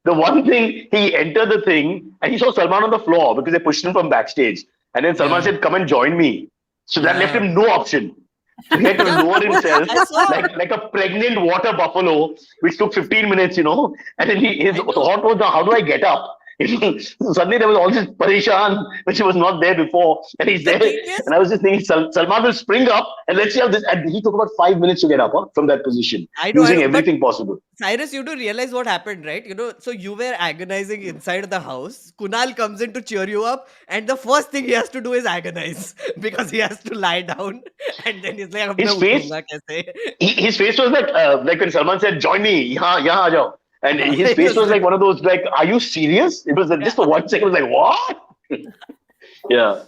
The one thing he entered the thing and he saw Salman on the floor because they pushed him from backstage. And then Salman said, "Come and join me." So that left him no option. So he had to lower himself like a pregnant water buffalo, which took 15 minutes, you know. And then his thought was, "How do I get up?" Suddenly there was all this parishan which was not there before, and he's there. And I was just thinking, Salman will spring up, and let's see how this. And he took about 5 minutes to get up from that position, using everything possible. Cyrus, you do realize what happened, right? So you were agonizing inside the house. Kunal comes in to cheer you up, and the first thing he has to do is agonize because he has to lie down, and then he's like, his face was like when Salman said, "Join me, yahan aa jao." And his face was like one of those, like, "Are you serious?" It was just for 1 second, it was like, "What?" Yeah,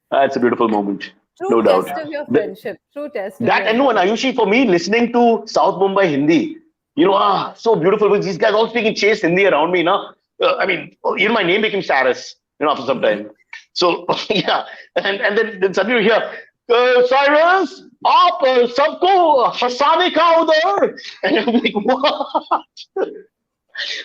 that's a beautiful moment. True no test doubt. of your friendship. True test. Of That your and no, and Ayushi, for me, listening to South Mumbai Hindi, so beautiful. Because these guys all speaking chase Hindi around me, na. I mean, even my name became Cyrus, after some time. So yeah, and then suddenly you hear, "Cyrus, aap sabko hasane ka udhar," and I'm like, "What?"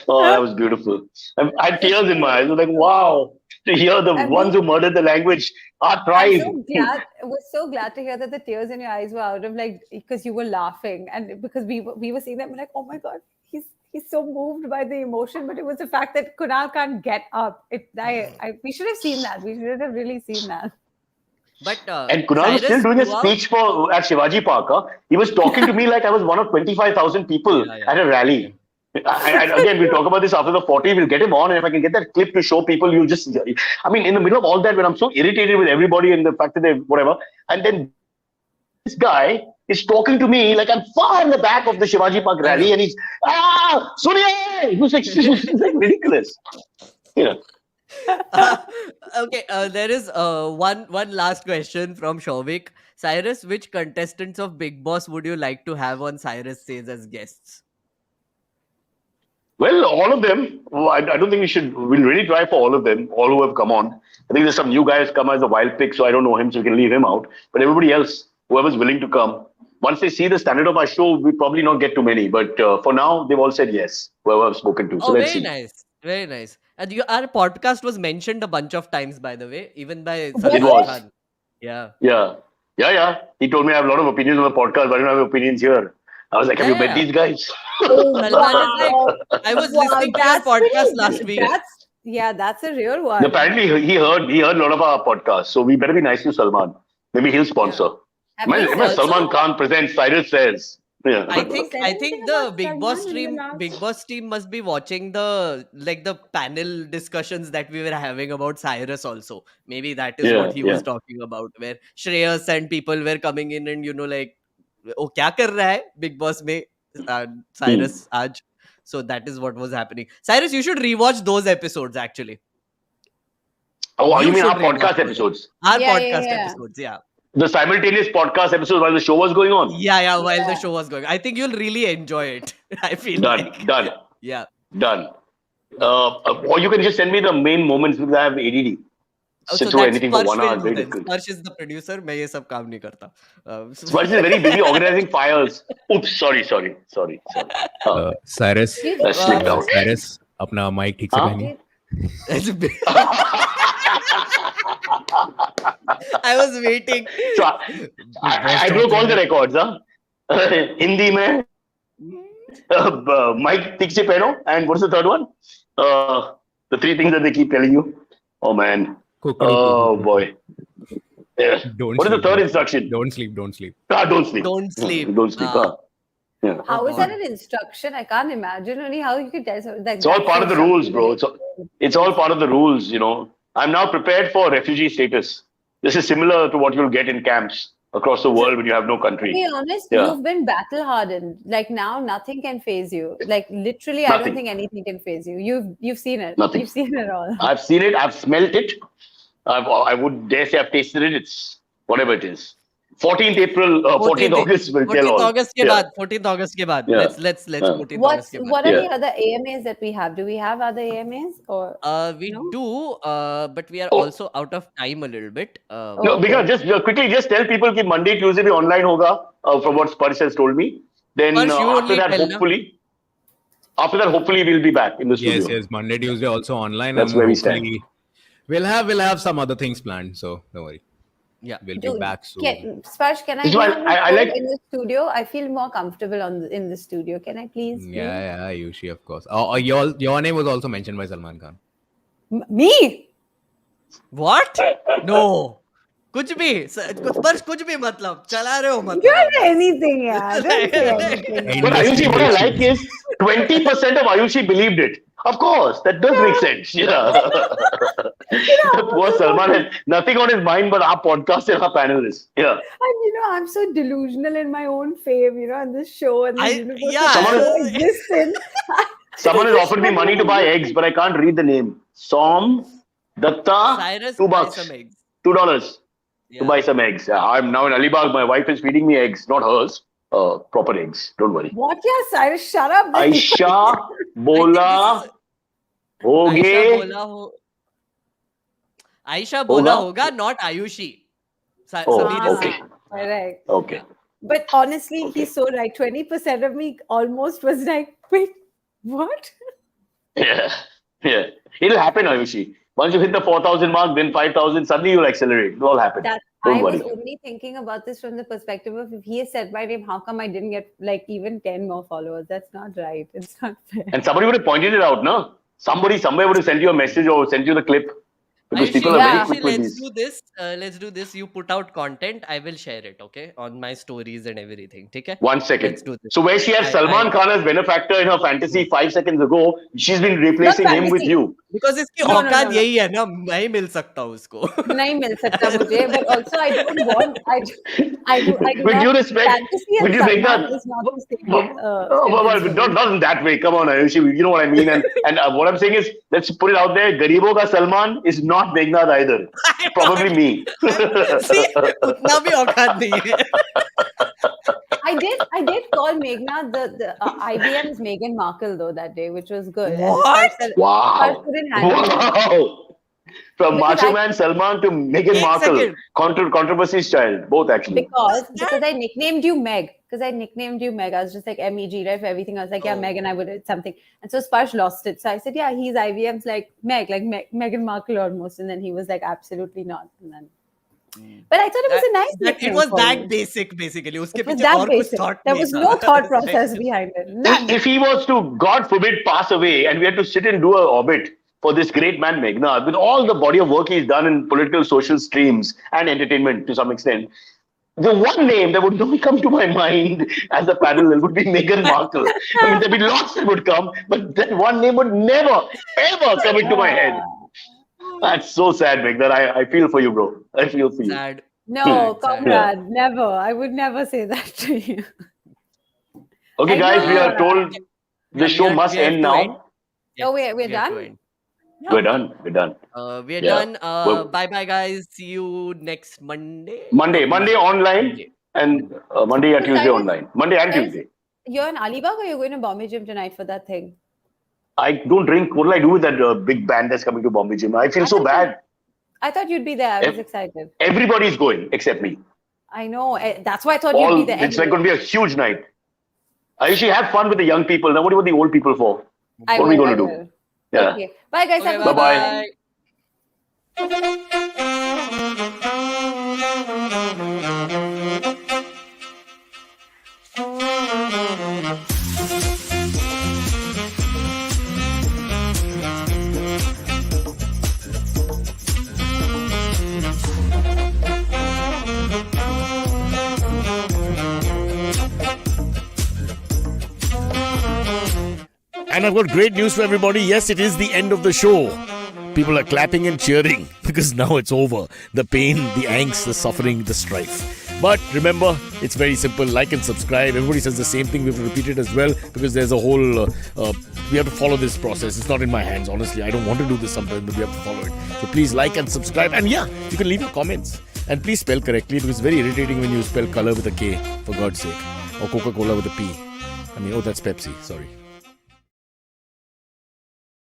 Oh, that was beautiful. I had tears in my eyes. I was like, wow, to hear the ones who murdered the language, our tribe. I was so glad to hear that the tears in your eyes were out of because you were laughing and because we were seeing them like, oh my God, he's so moved by the emotion, but it was the fact that Kunal can't get up. We should have seen that. We should have really seen that. But and Kunal was still doing a speech at Shivaji Park. Huh? He was talking to me like I was one of 25,000 people at a rally. And again, we'll talk about this after the 40. We'll get him on, and if I can get that clip to show people, in the middle of all that, when I'm so irritated with everybody and the fact that they whatever, and then this guy is talking to me like I'm far in the back of the Shivaji Park rally, and he's Suniye! It was like ridiculous. Okay, there is one last question from Shovik. Cyrus, which contestants of Bigg Boss would you like to have on Cyrus Says as guests? Well, all of them. I don't think we'll really try for all of them, all who have come on. I think there's some new guys come as a wild pick, so I don't know him, so we can leave him out. But everybody else, whoever's willing to come, once they see the standard of our show, we'll probably not get too many. But for now, they've all said yes, whoever I've spoken to. So let's see. Nice. Very nice. And our podcast was mentioned a bunch of times, by the way, even by It was. Khan. Yeah. He told me I have a lot of opinions on the podcast, but I don't have opinions here. I was like, have you met these guys? Salman is like, I was listening to your podcast last week. That's a real one. Apparently, he heard a lot of our podcasts, so we better be nice to Salman. Maybe he'll sponsor. Salman Khan presents Cyrus Says. Yeah. I think the Bigg Boss team must be watching the panel discussions that we were having about Cyrus also. Maybe that is what he was talking about, where Shreyas and people were coming in and oh, kya kar raha hai Bigg Boss mein Cyrus aaj. So that is what was happening. Cyrus, you should rewatch those episodes actually. Oh, you mean our podcast episodes? Our podcast episodes, yeah. The simultaneous podcast episodes while the show was going on? Yeah, while the show was going. I think you'll really enjoy it. I feel Done. Yeah. Done. Or you can just send me the main moments because I have ADD. Sit through anything for 1 hour. Very difficult. Sparsh is the producer. मैं ये सब काम नहीं करता. Sparsh is very busy organizing fires. Oops, sorry. Cyrus. That slipped out. Cyrus, अपना mic ठीक से पहनिए. I was waiting. So I broke all the records. Hindi में mic ठीक से पहनो. And what's the third one? The 3 things that they keep telling you. Oh man. Oh boy. Yeah. What is the third instruction? Don't sleep. Don't sleep. Don't sleep. Yeah. How is that an instruction? I can't imagine only how you could tell someone that. It's all part of the rules, bro. It's all part of the rules, I'm now prepared for refugee status. This is similar to what you'll get in camps. across the world when you have no To country. be honest, Yeah. you've been battle hardened. Like now, nothing can phase you. Like literally, I don't Nothing. think anything can phase you. You've seen it. Nothing. You've seen it all. I've seen it. I've smelt it. I would dare say I've tasted it. It's whatever it is. 14th April, 14th August will tell 14th all. August के बाद 14th August के बाद Yeah. let's 14th August के बाद. What are Yeah. the other AMAs that we have? Do we have other AMAs or We no? do, but we are Oh. also out of time a little bit. No, Okay. because just tell people that Monday, Tuesday be online hoga, from what Spurs has told me. Then Spurs, you after only that, tell, na? hopefully we'll be back in the studio. Yes. Monday, Tuesday also online. That's and where we hopefully we'll have some other things planned. So don't worry. Yeah. We'll be back soon. Sparsh, can I This be is why on the I show like- in the studio? I feel more comfortable in the studio. Can I please? Yeah, Ayushi, of course. Your name was also mentioned by Salman Khan. Me? What? No. कुछ भी स्पर्श कुछ भी मतलब चला रहे हो मतलब. Don't say anything, yeah. Don't say anything. But Ayushi, what I like is 20% of Ayushi believed it. Of course, that does make sense. Yeah. Poor Salman has nothing on his mind but our podcast and our panelists. Yeah. And I'm so delusional in my own fame, and this show and the universe yeah. Someone so is- existence. Someone has offered me money to buy eggs, but I can't read the name. Som Datta, Cyrus $2. buy some eggs. $2 Yeah. to buy some eggs. I'm now in Alibag. My wife is feeding me eggs, not hers. Proper eggs. Don't worry. What? Yeah, Cyrus, shut up. Aisha bola Aisha hoge. बोला हो Aisha बोला होगा? होगा, not Ayushi. Oh, Sameer is okay. saying. Correct. Okay. But honestly, Okay. he's so right. 20% of me almost was like, wait, what? Yeah. Yeah. It'll happen, Ayushi. Once you hit the 4,000 mark, then 5,000, suddenly you'll accelerate. It'll all happen. That Don't I was worry. only thinking about this from the perspective of if he has said my name, how come I didn't get like even 10 more followers? That's not right. It's not fair. And somebody would have pointed it out, no? Somebody somewhere would have sent you a message or sent you the clip. Because Ayushi, people are very quick with let's these. do this. Let's do this. You put out content. I will share it, okay? On my stories and everything. Okay? 1 second. Let's do this. So where she had Salman Khan as benefactor in her fantasy 5 seconds ago, she's been replacing him with fantasy. you. Because इसकी No, no, औकात no. यही है ना, मैं ही मिल सकता हूँ उसको. नहीं मिल सकता मुझे, but also I don't want. I do With not. due respect, Fantasy with and due respect, Salman is not the same. Not in that way. Come on, Ayushi. You know what I mean. And what I'm saying is, let's put it out there. Garibo ka Salman is not Meghnad either. Probably me. See, उतना भी औकात नहीं है. I did call Meghnad the IBM's Meghan Markle though that day, which was good. And What? Sparsh said- Wow. Sparsh couldn't handle it. Wow. From Because Macho I- Man Salman to Meghan एक Markle. second. Controversy's child. Both actually. Because I nicknamed you Meg. Because I nicknamed you Meg. I was just like MEG, right? For everything. I was like, yeah, Oh. Meg, and I would something. And so Sparsh lost it. So I said, yeah, he's IBM's like Meg, like Meghan Markle almost. And then he was like, absolutely not. And then, but I thought it was a nice It nickname was for that you. basic basically. उसके It was पीछे that और कुछ basic. thought There नहीं was था. no thought process behind it. None. If he was to, God forbid, pass away and we had to sit and do an orbit for this great man Meghnad, with all the body of work he's done in political, social streams and entertainment to some extent, the one name that would not come to my mind as a parallel would be Meghan Markle. I mean, there'd be lots that would come, but that one name would never, ever come into my head. That's so sad, Meghnad. I feel for you, bro. I feel for you. Sad. No, Sad. comrade, never. I would never say that to you. Okay, I guys, we know. are told the show must we have end to now. end. Oh, we're we have to done? end. We're done. We're done. We are Yeah. done. Well- Bye bye, guys. See you next Monday. Monday online, Monday. and Monday or So Tuesday Cyrus- online. Monday and Cyrus- Tuesday. You're in Alibag or you're going to Bombay Gym tonight for that thing? I don't drink. What will I do with that big band that's coming to Bombay Gym? I feel so bad. I thought you'd be there. I was Ev- excited. Everybody's going except me. I know. That's why I thought you'd be there. It's like going to be a huge night. I usually have fun with the young people. Now, what about the old people for? I what are we will, gonna I do? will. Yeah. Okay. Bye, guys. Okay, Have a good Bye-bye. one. And I've got great news for everybody. Yes, it is the end of the show. People are clapping and cheering because now it's over. The pain, the angst, the suffering, the strife. But remember, it's very simple. Like and subscribe. Everybody says the same thing. We have to repeat it as well because there's a whole... we have to follow this process. It's not in my hands, honestly. I don't want to do this sometimes, but we have to follow it. So please like and subscribe. And yeah, you can leave your comments. And please spell correctly because it's very irritating when you spell color with a K, for God's sake. Or Coca-Cola with a P. I mean, oh, that's Pepsi. Sorry.